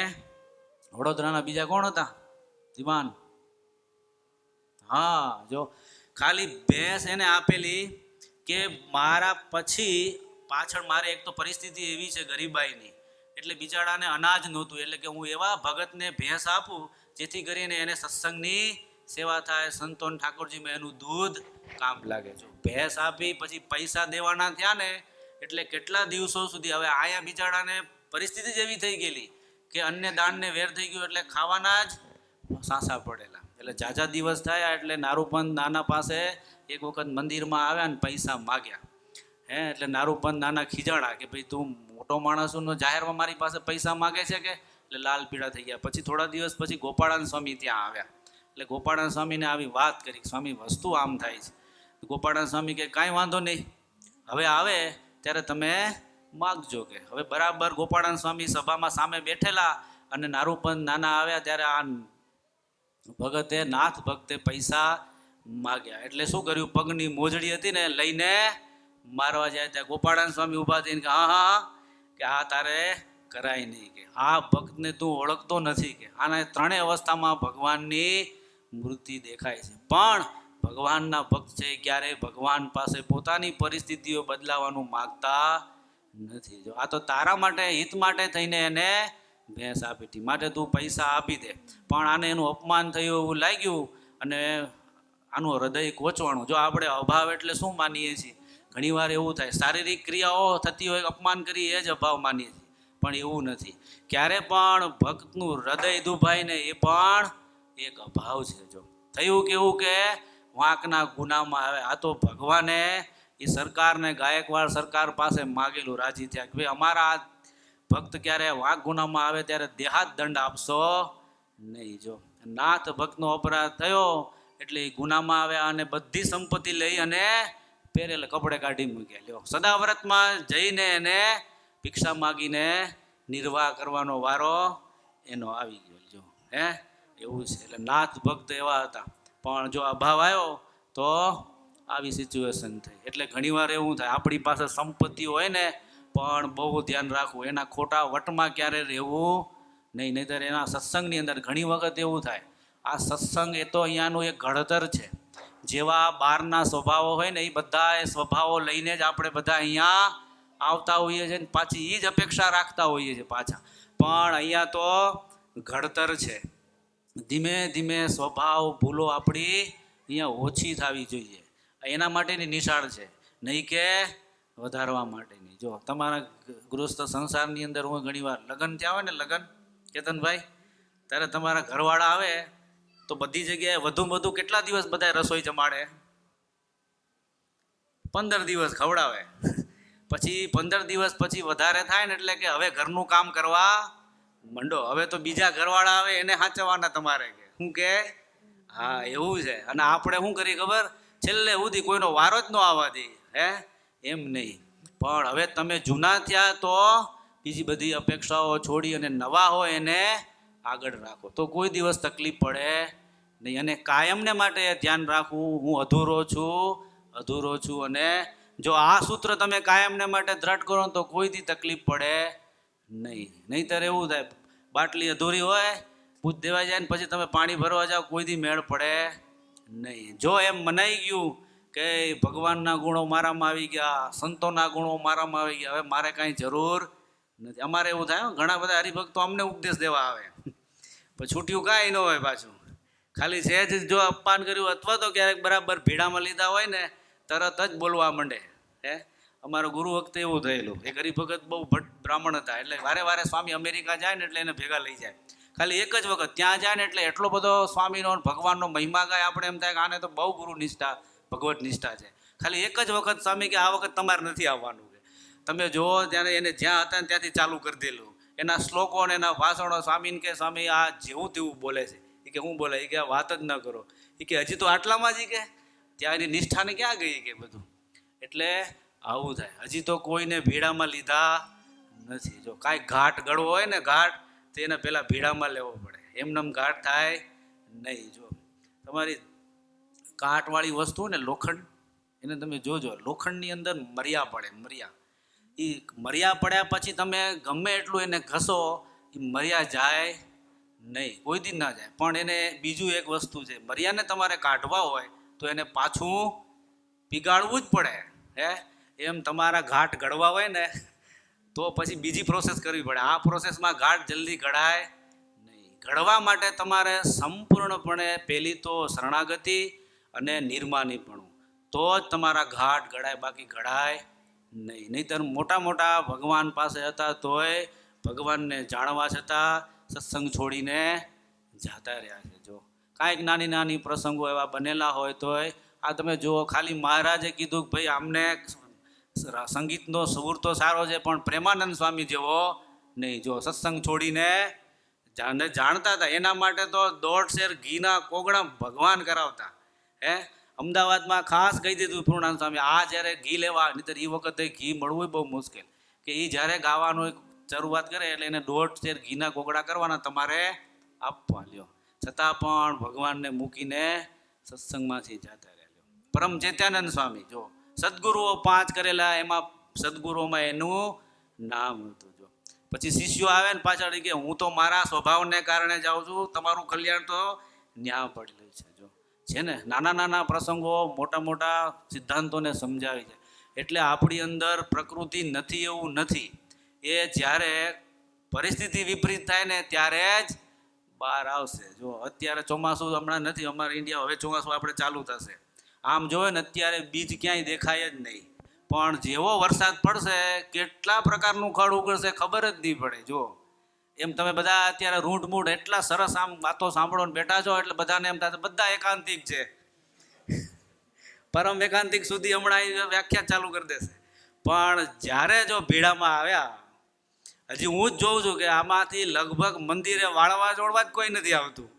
વડોદરાના બીજા કોણ હતા? દિવાન. હા, જો ખાલી ભેંસ એને આપેલી કે મારા પછી પાછળ મારે એક તો પરિસ્થિતિ એવી છે ગરીબાઈની, એટલે બિચારાને અનાજ નહોતું, એટલે કે હું એવા ભગતને ભેંસ આપું જેથી કરીને એને સત્સંગની સેવા થાય, સંતોન ઠાકોરજીમાં એનું દૂધ કામ લાગે. જો ભેંસ આપી પછી પૈસા દેવાના થયા ને, એટલે કેટલા દિવસો સુધી હવે આયા બિચારાને પરિસ્થિતિ જ એવી થઈ ગયેલી કે અન્ય દાનને વેર થઈ ગયું, એટલે ખાવાના જ સાંસા પડેલા. એટલે ઝાઝા દિવસ થયા એટલે નારૂપંત નાના પાસે એક વખત મંદિરમાં આવ્યા ને પૈસા માગ્યા. એટલે નારૂપંત નાના ખીજાણા કે ભાઈ તું મોટો માણસોનો જાહેરમાં મારી પાસે પૈસા માગે છે કે? એટલે લાલ પીળા થઈ ગયા. પછી થોડા દિવસ પછી ગોપાળાન સ્વામી ત્યાં આવ્યા. એટલે ગોપાળાન સ્વામીને આવી વાત કરી, સ્વામી વસ્તુ આમ થાય છે. ગોપાળાન સ્વામી કે કાંઈ વાંધો નહીં, હવે આવે ત્યારે તમે માગજો કે. હવે બરાબર ગોપાળાન સ્વામી સભામાં સામે બેઠેલા અને નારૂપંત નાના આવ્યા ત્યારે આ ભગતે નાથ ભક્તે પૈસા માગ્યા. એટલે શું કર્યું, પગની મોજડી હતી ને લઈને મારવા જાય ત્યાં ગોપાળાન સ્વામી ઊભા થઈને કે હા હા કે આ તારે કરાય નહીં, કે આ ભક્તને તું ઓળખતો નથી, કે આના ત્રણેય અવસ્થામાં ભગવાનની મૂર્તિ દેખાય છે, પણ ભગવાનના ભક્ત છે ક્યારેય ભગવાન પાસે પોતાની પરિસ્થિતિઓ બદલાવાનું માગતા નથી. જો આ તો તારા માટે હિત માટે થઈને એને ભેંસ આપી હતી, માટે તું પૈસા આપી દે. પણ આને એનું અપમાન થયું એવું લાગ્યું અને આનું હૃદય કોચવાણું. જો આપણે અભાવ એટલે શું માનીએ છીએ? ઘણીવાર એવું થાય, શારીરિક ક્રિયાઓ થતી હોય, અપમાન કરી એ જ અભાવ માનીએ છીએ, પણ એવું નથી. ક્યારે પણ ભક્તનું હૃદય દુભાય ને એ પણ એક અભાવ છે. જો થયું કેવું કે વાંકના ગુનામાં આવે, આ તો ભગવાને એ સરકારને ગાયકવાડ સરકાર પાસે માગેલું, રાજી થયા કે ભાઈ અમારા ભક્ત ક્યારે વાંક ગુનામાં આવે ત્યારે દેહાત દંડ આપશો નહીં. જો નાથ ભક્તનો અપરાધ થયો એટલે એ ગુનામાં આવ્યા અને બધી સંપત્તિ લઈ અને પહેરેલા કપડે કાઢી મૂક્યા. લ્યો, સદાવ્રતમાં જઈને એને ભિક્ષા માગીને નિર્વાહ કરવાનો વારો એનો આવી ગયો. જો એવું છે. એટલે નાથ ભક્ત એવા હતા, પણ જો અભાવ આવ્યો તો આવી સિચ્યુએશન થઈ. એટલે ઘણીવાર એવું થાય, આપણી પાસે સંપત્તિ હોય ને પણ બહુ ધ્યાન રાખવું, એના ખોટા વટમાં ક્યારે રહેવું નહીં, નહીંતર એના સત્સંગની અંદર ઘણી વખત એવું થાય. આ સત્સંગ એ તો અહીંયાનું એક ઘડતર છે. જેવા બહારના સ્વભાવો હોય ને એ બધા એ સ્વભાવો લઈને જ આપણે બધા અહીંયા આવતા હોઈએ છીએ, પાછી એ જ અપેક્ષા રાખતા હોઈએ છીએ પાછા. પણ અહીંયા તો ઘડતર છે. ધીમે ધીમે સ્વભાવ ભૂલો આપણી અહીંયા ઓછી થવી જોઈએ, એના માટેની નિશાળ છે, નહીં કે વધારવા માટેની. જો તમારા ગૃહસ્થ સંસારની અંદર હું ઘણીવાર લગ્ન થયા હોય ને, લગ્ન કેતનભાઈ, ત્યારે તમારા ઘરવાળા આવે તો બધી જગ્યાએ વધુ કેટલા દિવસ બધા રસોઈ જમાડે? 15 દિવસ ખવડાવે. પછી 15 દિવસ પછી વધારે થાય ને એટલે કે હવે ઘરનું કામ કરવા મંડો. હવે તો બીજા ઘરવાળા આવે એને સાચવવાના તમારે, કે શું કે હા એવું છે. અને આપણે શું કરીએ ખબર? છેલ્લે સુધી કોઈનો વારો જ ન આવવા દે. એમ નહીં, પણ હવે તમે જૂના થયા તો બીજી બધી અપેક્ષાઓ છોડી અને નવા હોય એને આગળ રાખો, તો કોઈ દિવસ તકલીફ પડે નહીં. અને કાયમને માટે ધ્યાન રાખવું, હું અધૂરો છું. અને જો આ સૂત્ર તમે કાયમને માટે દ્રઢ કરો તો કોઈથી તકલીફ પડે નહીં. નહીંતર એવું થાય, બાટલી અધૂરી હોય, પૂછ દેવા જાય ને પછી તમે પાણી ભરવા જાઓ, કોઈથી મેળ પડે નહીં. જો એમ મનાઈ ગયું કે ભગવાનના ગુણો મારામાં આવી ગયા, સંતોના ગુણો મારામાં આવી ગયા, હવે મારે કાંઈ જરૂર નથી. અમારે એવું થાય, ઘણા બધા હરિભક્તો અમને ઉપદેશ દેવા આવે, પણ છૂટ્યું કાંઈ ન હોય. પાછું ખાલી સહેજ જો અપમાન કર્યું અથવા તો ક્યારેક બરાબર ભીડામાં લીધા હોય ને તરત જ બોલવા માંડે. અમારો ગુરુ વખતે એવું થયેલું. એક હરિભગત બહુ ભટ્ટ બ્રાહ્મણ હતા, એટલે વારે સ્વામી અમેરિકા જાય ને એટલે એને ભેગા લઈ જાય. ખાલી એક જ વખત ત્યાં જાય ને એટલે એટલો બધો સ્વામીનો ભગવાનનો મહિમા ગાય, આપણે એમ થાય કે આને તો બહુ ગુરુ નિષ્ઠા ભગવત નિષ્ઠા છે. ખાલી એક જ વખત સ્વામી કે આ વખત તમારે નથી આવવાનું, કે તમે જુઓ ત્યારે એને જ્યાં હતા ને ત્યાંથી ચાલુ કરી દેલું. એના શ્લોકો અને એના ભાષણો સ્વામીને કે સ્વામી આ જેવું તેવું બોલે છે. એ કે હું બોલે? એ કે વાત જ ન કરો. એ કે હજી તો આટલામાં જ, કે ત્યાં એની નિષ્ઠાને ક્યાં ગઈ કે બધું. એટલે આવું થાય. હજી તો કોઈને ભીડામાં લીધા નથી. જો કાંઈ ઘાટ ગળવો હોય ને, ઘાટ તો એને પહેલાં ભીડામાં લેવો પડે. એમનેમ ઘાટ થાય નહીં. જો તમારી કાટવાળી વસ્તુ ને લોખંડ, એને તમે જોજો, લોખંડની અંદર મર્યા પડે, મર્યા. એ મર્યા પડ્યા પછી તમે ગમે એટલું એને ઘસો, એ મર્યા જાય નહીં, કોઈ દી ના જાય. પણ એને બીજું એક વસ્તુ છે, મર્યાને તમારે કાઢવા હોય તો એને પાછું પીગાળવું જ પડે. હે એમ તમારા ઘાટ ઘડવા હોય ને તો પછી બીજી પ્રોસેસ કરવી પડે. આ પ્રોસેસમાં ઘાટ જલ્દી ઘડાય નહીં. ઘડવા માટે તમારે સંપૂર્ણપણે પહેલી તો શરણાગતિ અને નિર્માનીપણું, તો જ તમારા ઘાટ ઘડાય, બાકી ઘડાય નહીં. નહીંતર મોટા મોટા ભગવાન પાસે હતા તોય ભગવાનને જાણવા છતાં સત્સંગ છોડીને જતા રહ્યા છે. જો કાંઈક નાની નાની પ્રસંગો એવા બનેલા હોય તોય આ તમે જુઓ, ખાલી મહારાજે કીધું કે ભાઈ આમને સંગીતનો સુર તો સારો છે પણ પ્રેમાનંદ સ્વામી જેવો નહીં. જો સત્સંગ છોડીને જાણતા હતા, એના માટે તો 1.5 શેર ઘીના કોગળા ભગવાન કરાવતા. હે અમદાવાદમાં ખાસ કહી દીધું પૂર્ણાનંદ સ્વામી, આ જ્યારે ઘી લેવા, નહીંતર એ વખતે ઘી મળવું બહુ મુશ્કેલ, કે એ જ્યારે ગાવાનું શરૂઆત કરે એટલે એને 1.5 શેર ઘીના કોગળા કરવાના તમારે આપવા. લ્યો છતાં પણ ભગવાનને મૂકીને સત્સંગમાંથી જતા રહ્યા. પરમ ચૈત્યાનંદ સ્વામી, જો સદગુરુઓ 5 કરેલા, એમાં સદગુરુઓમાં એનું નામ હતું. જો પછી શિષ્યો આવે ને પાછળ કે હું તો મારા સ્વભાવને કારણે જાઉં છું, તમારું કલ્યાણ તો ન્યા પડેલું છે. જો છે ને, નાના નાના પ્રસંગો મોટા મોટા સિદ્ધાંતોને સમજાવી છે. એટલે આપણી અંદર પ્રકૃતિ નથી એવું નથી, એ જ્યારે પરિસ્થિતિ વિપરીત થાય ને ત્યારે જ બહાર આવશે. જો અત્યારે ચોમાસું હમણાં નથી, અમારે ઇન્ડિયા હવે ચોમાસું આપણે ચાલુ થશે. આમ જોવે ને અત્યારે બીજ ક્યાંય દેખાય જ નહીં, પણ જેવો વરસાદ પડશે કેટલા પ્રકારનું ખડ ઉગળશે ખબર જ નહીં પડે. જો એમ તમે બધા અત્યારે રૂંઢ મૂઢ એટલા સરસ આમ વાતો સાંભળો ને બેઠા છો એટલે બધાને એમ થશે બધા એકાંતિક છે. પરમ એકાંતિક સુધી હમણાં વ્યાખ્યા ચાલુ કરી દેશે. પણ જ્યારે જો ભીડામાં આવ્યા, હજી હું જ જોઉં છું કે આમાંથી લગભગ મંદિરે વાળવા જોડવા જ કોઈ નથી આવતું.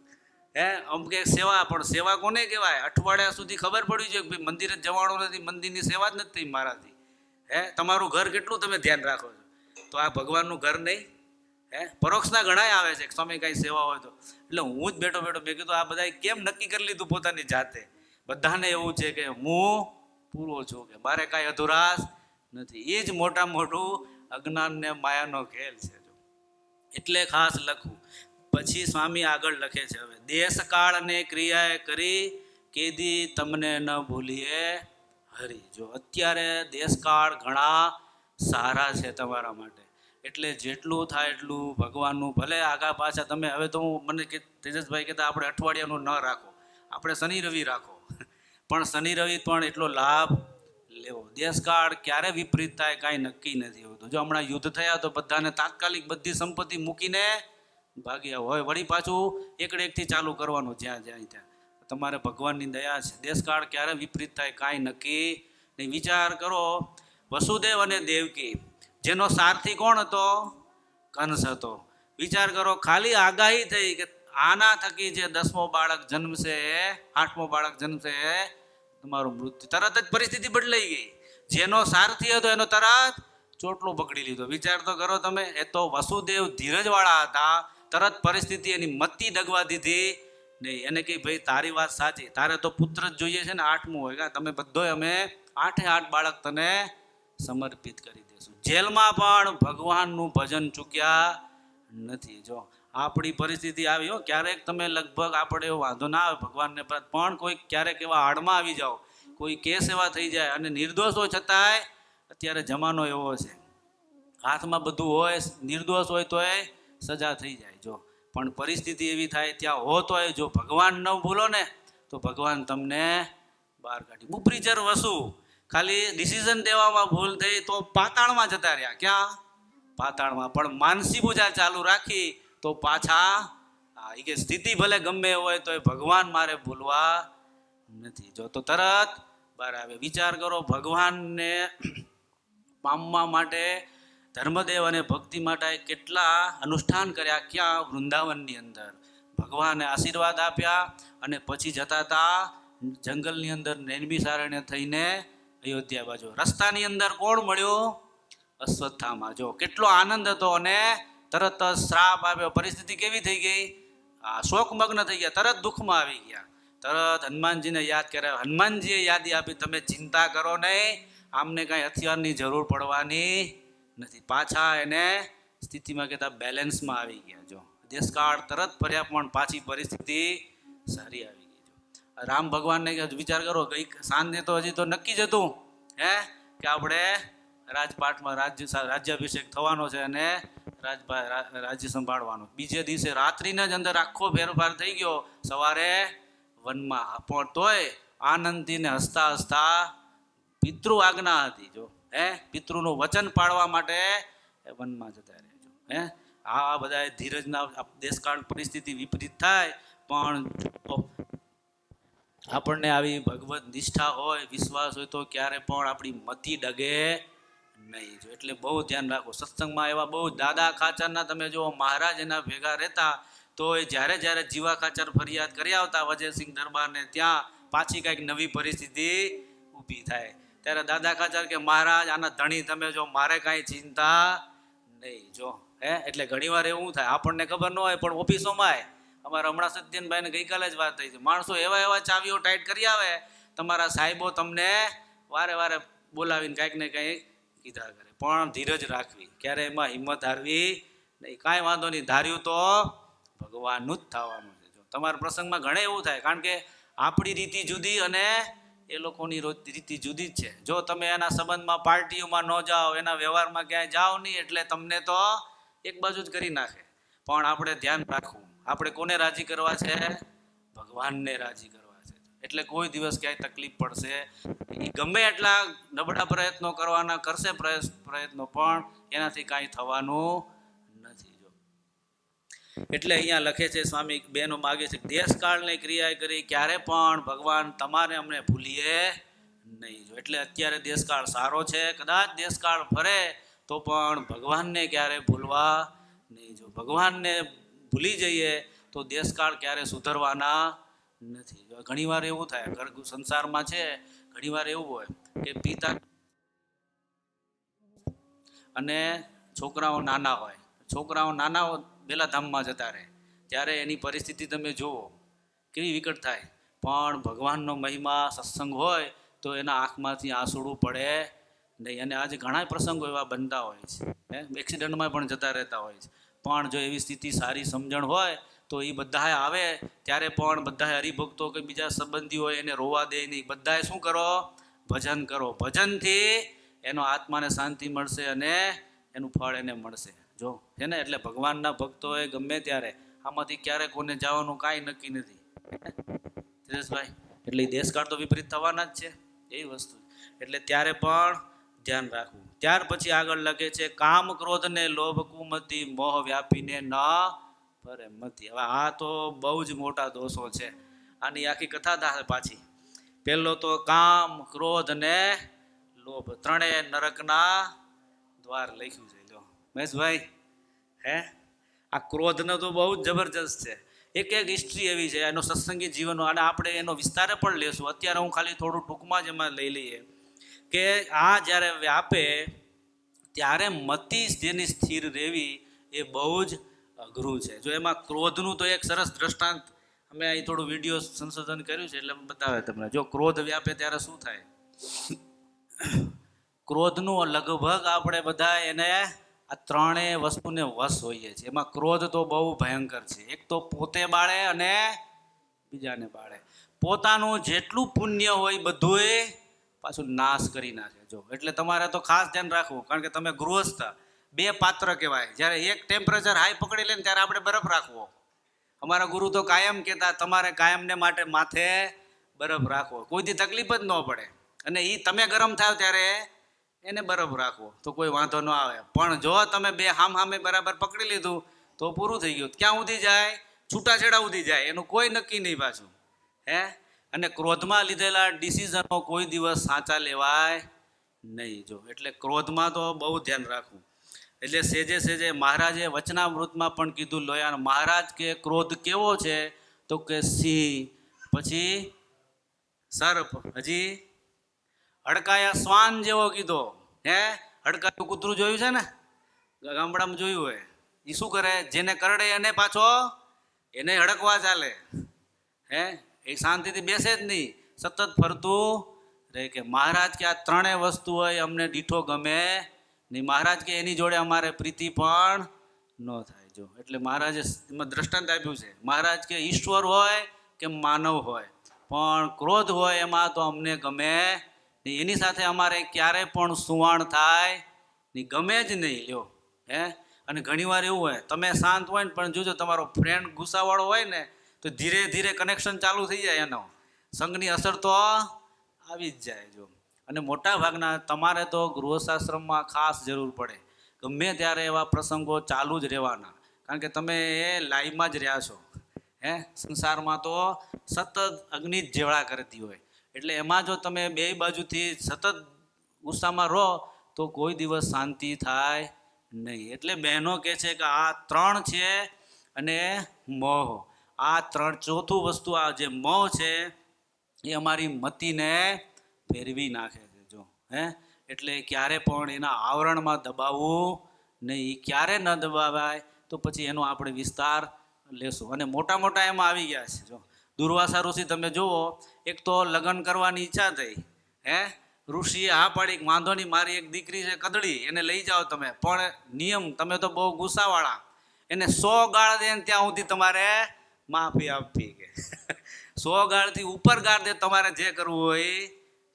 હે આમ કે સેવા, પણ સેવા કોને કહેવાય? અઠવાડિયા સુધી ખબર પડી છે કે ભાઈ મંદિરે જવાનું નથી, મંદિરની સેવા જ નથી થઈ મારાથી. હે તમારું ઘર કેટલું તમે ધ્યાન રાખો છો, તો આ ભગવાનનું ઘર નહીં? હે પરોક્ષના ઘણાય આવે છે સ્વામી કાંઈ સેવા હોય તો. એટલે હું જ બેઠો બેઠો મેં કીધું આ બધાએ કેમ નક્કી કરી લીધું પોતાની જાતે? બધાને એવું છે કે હું પૂરો છું, કે મારે કાંઈ અધુરાશ નથી. એ જ મોટા મોટું અજ્ઞાન ને માયાનો ખેલ છે. એટલે ખાસ લખવું. પછી સ્વામી આગળ લખે છે, હવે દેશ કાળ ને ક્રિયાએ કરી કેદી તમને ન ભૂલીએ હરી. જો અત્યારે દેશકાળ ઘણા સારા છે તમારા માટે, એટલે જેટલું થાય એટલું ભગવાનનું, ભલે આગા પાછા તમે હવે તો મને કે તેજસભાઈ કહેતા આપણે અઠવાડિયાનું ન રાખો, આપણે શનિ રવિ રાખો, પણ શનિ રવિ પણ એટલો લાભ લેવો. દેશકાળ ક્યારે વિપરીત થાય કાંઈ નક્કી નથી હોતું. જો હમણાં યુદ્ધ થયા તો બધાને તાત્કાલિક બધી સંપત્તિ મૂકીને ભાગ્યા હોય, વળી પાછું એકથી ચાલુ કરવાનું જ્યાં જ્યાં ત્યાં. તમારે ભગવાનની દયા છે. દેશકાળ ક્યારે વિપરીત થાય કાંઈ નક્કી નહીં. વિચાર કરો, વસુદેવ અને દેવકી, જેનો સારથી કોણ હતો? કંસ હતો. વિચાર કરો, ખાલી આગાહી થઈ કે આના થકી જે 10મો બાળક જન્મશે, 8મો બાળક જન્મશે, તમારું મૃત્યુ, તરત જ પરિસ્થિતિ બદલાઈ ગઈ. જેનો સારથી હતો એનો તરત ચોટલો પકડી લીધો. વિચાર તો કરો તમે. એ તો વસુદેવ ધીરજવાળા હતા, તરત પરિસ્થિતિ એની મતી ડગવા દીધી નહીં. એને કહી ભાઈ તારી વાત સાચી, તારે તો પુત્ર જ જોઈએ છે ને, 8મું હોય, તમે બધોય અમે 8 બાળક તને સમર્પિત કરી દઈશું. જેલમાં પણ ભગવાનનું ભજન ચૂક્યા નથી. જો આપણી પરિસ્થિતિ આવી હો, ક્યારેક તમે લગભગ આપણે એવો વાંધો ના આવે ભગવાનને, પણ કોઈ ક્યારેક એવા આડમાં આવી જાઓ, કોઈ કેસ એવા થઈ જાય અને નિર્દોષ હોય છતાંય, અત્યારે જમાનો એવો છે, હાથમાં બધું હોય, નિર્દોષ હોય તોય સજા થઈ જાય. જો પણ પરિસ્થિતિ એવી થાય ત્યાં હો તોય જો ભગવાન ન ભૂલો ને તો ભગવાન તમને બહાર કાઢી. ઉપરીચર વસુ ખાલી ડિસિઝન દેવામાં ભૂલ થઈ તો પાતાળમાં જતા રહ્યા. ક્યાં? પાતાળમાં. પણ માનસી પૂજા ચાલુ રાખી તો પાછા એ કે સ્થિતિ ભલે ગમે હોય તો ભગવાન મારે ભૂલવા નથી. જો તો તરત બહાર આવે. વિચાર કરો, ભગવાનને પામવા માટે ધર્મદેવ અને ભક્તિ માટે કેટલા અનુષ્ઠાન કર્યા. ક્યાં? વૃંદાવનની અંદર. ભગવાને આશીર્વાદ આપ્યા અને પછી જતા હતા જંગલની અંદર નૈમિષારણ્ય થઈને અયોધ્યા બાજુ. રસ્તાની અંદર કોણ મળ્યો? અશ્વત્થામા. જો કેટલો આનંદ હતો, અને તરત જ શ્રાપ આવ્યો. પરિસ્થિતિ કેવી થઈ ગઈ? શોકમગ્ન થઈ ગયા, તરત દુઃખમાં આવી ગયા, તરત હનુમાનજીને યાદ કર્યા. હનુમાનજીએ યાદી આપી, તમે ચિંતા કરો નહીં, આમને કાંઈ હથિયારની જરૂર પડવાની નથી. પાછા એને સ્થિતિમાં કહેતા બેલેન્સમાં આવી ગયા. જો દેશકાળ તરત ફર્યા, પણ પાછી પરિસ્થિતિ સારી આવી ગઈ. જો રામ ભગવાનને વિચાર કરો, ગઈ સાંજે તો હજી તો નક્કી જ હતું કે આપણે રાજપાટમાં રાજ્યાભિષેક થવાનો છે અને રાજ્ય સંભાળવાનું. બીજે દિવસે રાત્રિના જ અંદર આખો ફેરફાર થઈ ગયો. સવારે વનમાં પણ તોય આનંદથી ને હસતા હસતા પિતૃ આજ્ઞા હતી. જો પિતૃનું વચન પાળવા માટે વનમાં જતા રહેજો. આ બધા ધીરજના દેશકાળ પરિસ્થિતિ વિપરીત થાય, પણ આપણને આવી ભગવત નિષ્ઠા હોય, વિશ્વાસ હોય તો ક્યારે પણ આપણી મતિ ડગે નહીં. જો એટલે બહુ ધ્યાન રાખો. સત્સંગમાં એવા બહુ દાદા ખાચરના તમે જો મહારાજ એના ભેગા રહેતા, તો એ જ્યારે જ્યારે જીવા ખાચર ફરિયાદ કરી આવતા વજયસિંહ દરબારને, ત્યાં પાછી કંઈક નવી પરિસ્થિતિ ઊભી થાય. ત્યારે દાદા ખાચર કે મહારાજ આના ધણી તમે જો, મારે કાંઈ ચિંતા નહીં. જો એટલે ઘણીવાર એવું થાય, આપણને ખબર ન હોય પણ ઓફિસોમાં અમારા હમણાં સત્યનભાઈને ગઈકાલે જ વાત થઈ છે, માણસો એવા ચાવીઓ ટાઈટ કરી આવે, તમારા સાહેબો તમને વારે વારે બોલાવીને કાંઈક ને કંઈક કીધા કરે. પણ ધીરજ રાખવી, ક્યારે એમાં હિંમત હારવી નહીં. કાંઈ વાંધો નહીં, ધાર્યું તો ભગવાનનું જ થવાનું છે. જો તમારા પ્રસંગમાં ઘણે એવું થાય, કારણ કે આપણી રીતિ જુદી અને એ લોકોની રીતિ જુદી જ છે. જો તમે એના સંબંધમાં પાર્ટીઓમાં ન જાઓ, એના વ્યવહારમાં ક્યાંય જાઓ નહીં, એટલે તમને તો એક બાજુ જ કરી નાખે. પણ આપણે ધ્યાન રાખવું, આપણે કોને રાજી કરવા છે? ભગવાનને રાજી કરવા છે. એટલે કોઈ દિવસ ક્યાંય તકલીફ પડશે, એ ગમે એટલા નબળા પ્રયત્નો કરવાના કરશે પ્રયત્નો, પણ એનાથી કાંઈ થવાનું નથી. જો એટલે અહીંયા લખે છે, સ્વામી બહેનો માગે છે, દેશકાળની ક્રિયા કરી ક્યારે પણ ભગવાન તમારે અમને ભૂલીએ નહીં. જો એટલે અત્યારે દેશકાળ સારો છે, કદાચ દેશકાળ ફરે તો પણ ભગવાનને ક્યારે ભૂલવા નહીં. જો ભગવાનને ભૂલી જઈએ તો દેશકાળ ક્યારે સુધરવાના નથી. ઘણીવાર એવું થાય, ઘર સંસારમાં છે, ઘણીવાર એવું હોય કે પિતા અને છોકરાઓ નાના હોય, પેલા ધામમાં જતા રહે, ત્યારે એની પરિસ્થિતિ તમે જુઓ કેવી વિકટ થાય. પણ ભગવાનનો મહિમા સત્સંગ હોય તો એના આંખમાંથી આંસુડું પડે નહીં. અને આજે ઘણા પ્રસંગો એવા બનતા હોય છે, એક્સિડન્ટમાં પણ જતા રહેતા હોય છે. પણ જો એવી સ્થિતિ સારી સમજણ હોય તો એ બધાએ આવે ત્યારે પણ બધાએ હરિભક્તો કે બીજા સંબંધી હોય એને રોવા દે નહીં. બધાએ શું કરો? ભજન કરો. ભજનથી એનો આત્માને શાંતિ મળશે અને એનું ફળ એને મળશે. જો છે ને, એટલે ભગવાનના ભક્તોએ ગમે ત્યારે આમાંથી ક્યારે કોને જવાનું કાંઈ નક્કી નથી. દિનેશભાઈ, એટલે દેશકાળ તો વિપરીત થવાના જ છે, એવી વસ્તુ. એટલે ત્યારે પણ ધ્યાન રાખવું. ત્યાર પછી આગળ લખે છે, કામ ક્રોધ ને લોભ કુમતિ મોહ વ્યાપીને ન ભરે મતિ. હવે આ તો બહુ જ મોટા દોષો છે. આની આખી કથા થાય પાછી. પહેલો તો કામ ક્રોધ ને લોભ, ત્રણેય નરકના દ્વાર લખ્યું છે. જો મહેશભાઈ, આ ક્રોધનો તો બહુ જ જબરજસ્ત છે. એક હિસ્ટ્રી એવી છે એનો સત્સંગી જીવનનો, અને આપણે એનો વિસ્તારે પણ લેશું. અત્યારે હું ખાલી થોડું ટૂંકમાં જ એમાં લઈ લઈએ કે આ જ્યારે વ્યાપે ત્યારે મતિ જેની સ્થિર રહેવી એ બહુ જ અઘરું છે. જો એમાં ક્રોધનું તો એક સરસ દ્રષ્ટાંત અમે અહીં થોડું વિડીયો સંશોધન કર્યું છે, એટલે બતાવે તમને. જો ક્રોધ વ્યાપે ત્યારે શું થાય? ક્રોધનું લગભગ આપણે બધા એને આ ત્રણેય વસ્તુને વશ હોઈએ છીએ. એમાં ક્રોધ તો બહુ ભયંકર છે. એક તો પોતે બાળે અને બીજાને બાળે. પોતાનું જેટલું પુણ્ય હોય બધુંય પાછું નાશ કરી નાખે. જો એટલે તમારે તો ખાસ ધ્યાન રાખવું, કારણ કે તમે ગૃહસ્થ, બે પાત્ર કહેવાય. જ્યારે એક ટેમ્પરેચર હાઈ પકડી લે ને ત્યારે આપણે બરફ રાખવો. અમારા ગુરુ તો કાયમ કહેતા, તમારે કાયમને માટે માથે બરફ રાખવો, કોઈથી તકલીફ જ ન પડે. અને એ તમે ગરમ થાવ ત્યારે એને બરફ રાખવો તો કોઈ વાંધો ન આવે. પણ જો તમે બે હામે બરાબર પકડી લીધું તો પૂરું થઈ ગયું. ક્યાં સુધી જાય? છૂટાછેડા સુધી જાય, એનું કોઈ નક્કી નહીં પાછું. અને ક્રોધમાં લીધેલા ડિસિઝનો કોઈ દિવસ સાચા લેવાય નહીં. જો એટલે ક્રોધમાં તો બહુ ધ્યાન રાખવું. એટલે સેજે મહારાજે વચનામૃતમાં પણ કીધું, લોયા મહારાજ કે ક્રોધ કેવો છે? તો કે સિંહ, પછી સર્પ, હજી હડકાયા શ્વાન જેવો કીધો. હડકાયું કૂતરું જોયું છે ને, ગામડામાં જોયું હોય. એ શું કરે? જેને કરડે એને પાછો એને હડકવા ચાલે, હે એ શાંતિથી બેસે જ નહીં, સતત ફરતું રહે કે મહારાજ કે આ ત્રણેય વસ્તુ હોય અમને દીઠો ગમે નહીં. મહારાજ કે એની જોડે અમારે પ્રીતિ પણ ન થાય. જો એટલે મહારાજે એમાં દ્રષ્ટાંત આપ્યું છે. મહારાજ કે ઈશ્વર હોય કે માનવ હોય, પણ ક્રોધ હોય એમાં તો અમને ગમે નહીં. એની સાથે અમારે ક્યારેય પણ સુવાણ થાય નહીં, ગમે જ નહીં. લ્યો હે. અને ઘણીવાર એવું હોય તમે શાંત હોય ને પણ જોજો તમારો ફ્રેન્ડ ગુસ્સાવાળો હોય ને તો ધીરે ધીરે કનેક્શન ચાલુ થઈ જાય, એનો સંઘની અસર તો આવી જ જાય. જો અને મોટા ભાગના તમારે તો ગૃહસ્થાશ્રમમાં ખાસ જરૂર પડે, ગમે ત્યારે એવા પ્રસંગો ચાલુ જ રહેવાના, કારણ કે તમે એ લાઈવમાં જ રહ્યા છો. હે સંસારમાં તો સતત અગ્નિ જ જેવડા કરતી હોય, એટલે એમાં જો તમે બે બાજુથી સતત ગુસ્સામાં રહો તો કોઈ દિવસ શાંતિ થાય નહીં. એટલે બહેનો કહે છે કે આ ત્રણ છે અને મોહ, આ ત્રણ ચોથું વસ્તુ આ જે મોહ છે એ અમારી મતિને ફેરવી નાખે છે. જો હે એટલે ક્યારે પણ એના આવરણમાં દબાવવું નહીં. ક્યારે ન દબાવાય તો પછી એનો આપણે વિસ્તાર લેશું. અને મોટા મોટા એમાં આવી ગયા છે. જો દુર્વાસા ઋષિ તમે જુઓ, એક તો લગ્ન કરવાની ઈચ્છા થઈ, હે ઋષિએ હા પાડી, વાંધો નહીં મારી એક દીકરી છે કદડી, એને લઈ જાઓ તમે, પણ નિયમ તમે તો બહુ ગુસ્સાવાળા, એને 100 ગાળ દે ત્યાં સુધી તમારે માફી આપવી કે 100 ગાળથી ઉપર ગાળ દે તમારે જે કરવું હોય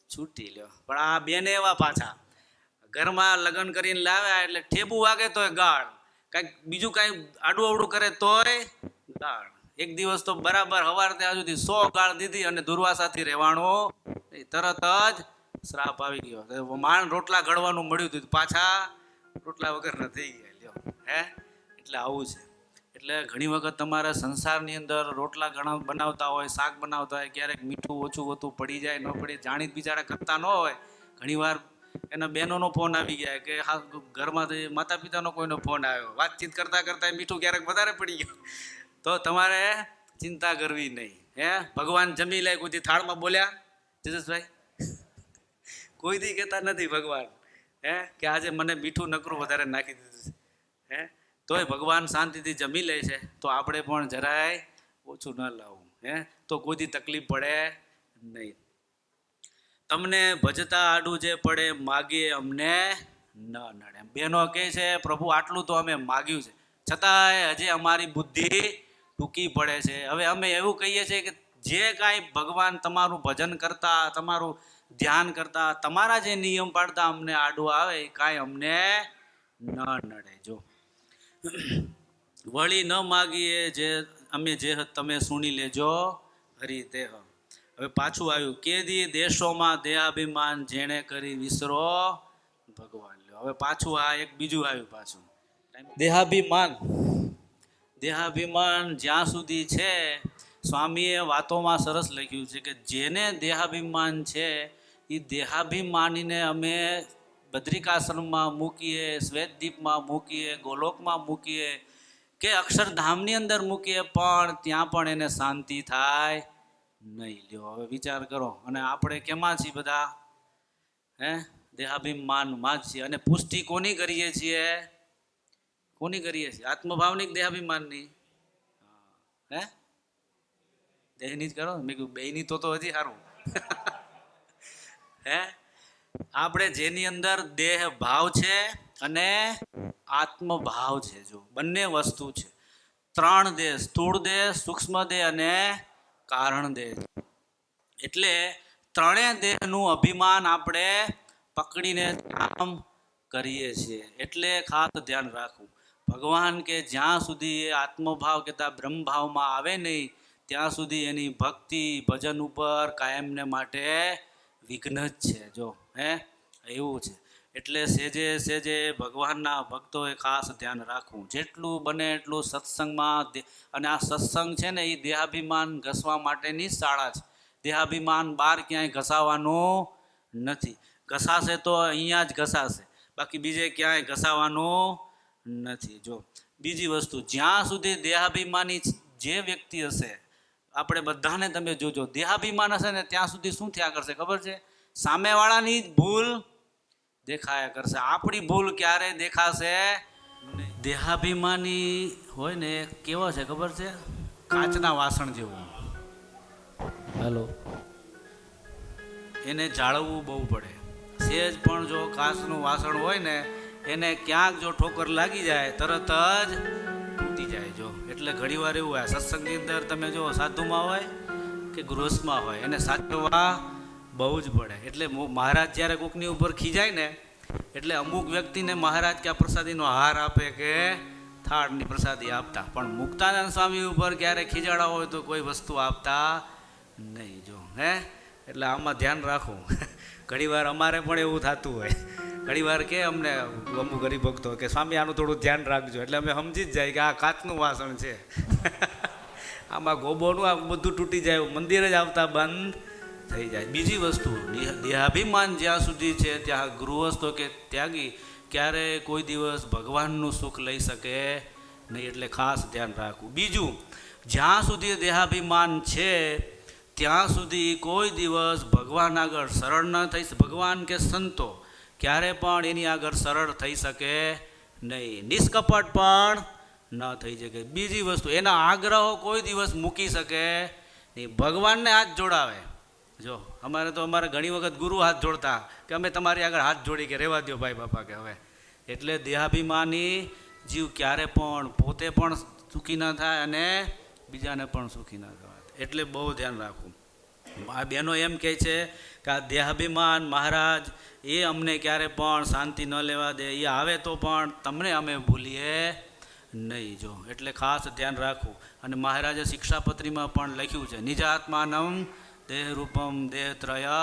છૂટી લ્યો. પણ આ બેને એવા પાછા ઘરમાં લગ્ન કરીને લાવ્યા એટલે ઠેબુ વાગે તોય ગાળ, કાંઈક બીજું કાંઈ આડું અવડું કરે તોય ગાળ. એક દિવસ તો બરાબર સવાર ત્યાં સુધી 100 ગાળ દીધી અને દુર્વાસાથી રહેવાનું, તરત જ શ્રાપ આવી ગયો. માંડ રોટલા ઘડવાનું મળ્યું હતું, પાછા રોટલા વગરના થઈ ગયા. લ્યો હે એટલે આવું છે. એટલે ઘણી વખત તમારા સંસારની અંદર રોટલા ઘણા બનાવતા હોય, શાક બનાવતા હોય, ક્યારેક મીઠું ઓછું વધતું પડી જાય, ન પડી, જાણી બિચારા કરતા ન હોય. ઘણીવાર એના બહેનોનો ફોન આવી ગયા કે હા ઘરમાંથી માતા પિતાનો કોઈનો ફોન આવ્યો, વાતચીત કરતાં કરતાં મીઠું ક્યારેક વધારે પડી ગયું, તો તમારે ચિંતા કરવી નહીં. હે ભગવાન જમી લે, કોઈથી થાળમાં બોલ્યા જયેશભાઈ? કોઈ દી કહેતા નથી ભગવાન હે કે આજે મને મીઠું નકરું વધારે નાખી દીધું છે. હે તોય ભગવાન શાંતિથી જમી લે છે, તો આપણે પણ જરાય ઓછું ન લાવવું. હે તો કોઈથી તકલીફ પડે નહીં. તમને ભજતા આડું જે પડે માગીએ અમને ન નડે. બહેનો કહે છે પ્રભુ આટલું તો અમે માગ્યું છે, છતાંય હજી અમારી બુદ્ધિ ટૂંકી પડે છે. હવે અમે એવું કહીએ છીએ કે જે કાંઈ ભગવાન તમારું ભજન કરતા, તમારું ધ્યાન કરતા, તમારા જે નિયમ પાડતા અમને આડું આવે કાંઈ અમને ન નડે. જો વળી ન માગીએ જે અમે જે તમે સુણી લેજો હરી તે. હવે પાછું આવ્યું કે દી દેશોમાં દેહાભિમાન જેણે કરી વિસરો ભગવાન. લ્યો હવે પાછું આ એક બીજું આવ્યું પાછું દેહાભિમાન. દેહાભિમાન જ્યાં સુધી છે, સ્વામીએ વાતોમાં સરસ લખ્યું છે કે જેને દેહાભિમાન છે એ દેહાભિમાનીને અમે બદ્રિકાશ્રમમાં મૂકીએ, શ્વેતદીપમાં મૂકીએ, ગોલોકમાં મૂકીએ કે અક્ષરધામની અંદર મૂકીએ, પણ ત્યાં પણ એને શાંતિ થાય નહીં. લ્યો હવે વિચાર કરો. અને આપણે કેમાં છીએ બધા? હે દેહાભિમાનમાં જ છીએ. અને પુષ્ટિ કોની કરીએ છીએ? કોની કરીએ છીએ? આત્મભાવની દેહાભિમાનની? હે દેહની જ કરો. મેં કહ્યું બેની તો હજી સારું. હે આપણે જેની અંદર દેહ ભાવ છે અને આત્મભાવ છે. જો બંને વસ્તુ છે. 3 દેહ, સ્થૂળ દેહ, સૂક્ષ્મ દેહ અને કારણ દેહ. એટલે 3 દેહનું અભિમાન આપણે પકડીને કામ કરીએ છીએ. એટલે ખાસ ધ્યાન રાખવું. ભગવાન કે જ્યાં સુધી એ આત્મભાવ કહેતા બ્રહ્મભાવમાં આવે નહીં ત્યાં સુધી એની ભક્તિ ભજન ઉપર કાયમને માટે વિઘ્ન જ છે. જો હે એવું છે. એટલે સેજે સેજે ભગવાનના ભક્તોએ ખાસ ધ્યાન રાખવું. જેટલું બને એટલું સત્સંગમાં. અને આ સત્સંગ છે ને એ દેહાભિમાન ઘસવા માટેની શાળા છે. દેહાભિમાન બહાર ક્યાંય ઘસાવાનું નથી. ઘસાશે તો અહીંયા જ ઘસાશે, બાકી બીજે ક્યાંય ઘસાવાનું નથી. જો બીજી વસ્તુ, જ્યાં સુધી દેહાભિમાની જે વ્યક્તિ હશે, આપણે બધાને તમે જોજો દેહાભિમાન હશે ને ત્યાં સુધી શું થયા કરશે ખબર છે? સામેવાળાની જ ભૂલ દેખાયા કરશે, આપણી ભૂલ ક્યારે દેખાશે નહીં. દેહાભિમાની હોય ને કેવો છે ખબર છે? કાચના વાસણ જેવું. હાલો, એને જાળવવું બહુ પડે. સેજ પણ જો કાચનું વાસણ હોય ને એને ક્યાંક જો ઠોકર લાગી જાય તરત જ તૂટી જાય. જો એટલે ઘણીવાર એવું હોય સત્સંગની અંદર તમે જો સાધુમાં હોય કે ગૃહસ્થમાં હોય એને સાચવવા બહુ જ પડે. એટલે મહારાજ જ્યારે કોકની ઉપર ખીજાય ને એટલે અમુક વ્યક્તિને મહારાજ કે આ પ્રસાદીનો હાર આપે કે થાળની પ્રસાદી આપતા, પણ મુક્તાનંદ સ્વામી ઉપર ક્યારે ખીજાડા હોય તો કોઈ વસ્તુ આપતા નહીં. જો હે એટલે આમાં ધ્યાન રાખવું. ઘણીવાર અમારે પણ એવું થતું હોય. ઘણીવાર કે અમને અમુક હરિભક્તો કે સ્વામી આનું થોડું ધ્યાન રાખજો, એટલે અમે સમજી જ જાય કે આ કાચનું વાસણ છે. આમાં ગોબોનું આ બધું તૂટી જાય, મંદિર જ આવતા બંધ થઈ જાય. બીજી વસ્તુ, દેહાભિમાન જ્યાં સુધી છે ત્યાં ગૃહસ્થો કે ત્યાગી ક્યારે કોઈ દિવસ ભગવાનનું સુખ લઈ શકે નહીં, એટલે ખાસ ધ્યાન રાખવું. બીજું, જ્યાં સુધી દેહાભિમાન છે ત્યાં સુધી કોઈ દિવસ ભગવાન આગળ સરળ ન થઈ, ભગવાન કે સંતો ક્યારે પણ એની આગળ સરળ થઈ શકે નહીં, નિષ્કપટ પણ ન થઈ શકે. બીજી વસ્તુ, એના આગ્રહો કોઈ દિવસ મૂકી શકે નહીં, ભગવાનને હાથ જોડાવે. જો અમારે ઘણી વખત ગુરુ હાથ જોડતા કે અમે તમારી આગળ હાથ જોડી કે રહેવા દો ભાઈ બાપા કે હવે. એટલે દેહાભિમાની જીવ ક્યારે પણ પોતે પણ સુખી ન થાય અને બીજાને પણ સુખી ન થવાય, એટલે બહુ ધ્યાન રાખવું. આ બહેનો એમ કહે છે કે આ દેહાભિમાન મહારાજ એ અમને ક્યારે પણ શાંતિ ન લેવા દે, એ આવે તો પણ તમને અમે ભૂલીએ નહીં. જો એટલે ખાસ ધ્યાન રાખવું. અને મહારાજે શિક્ષાપત્રીમાં પણ લખ્યું છે નિજાત્માનમ દેહ રૂપમ દેહત્રય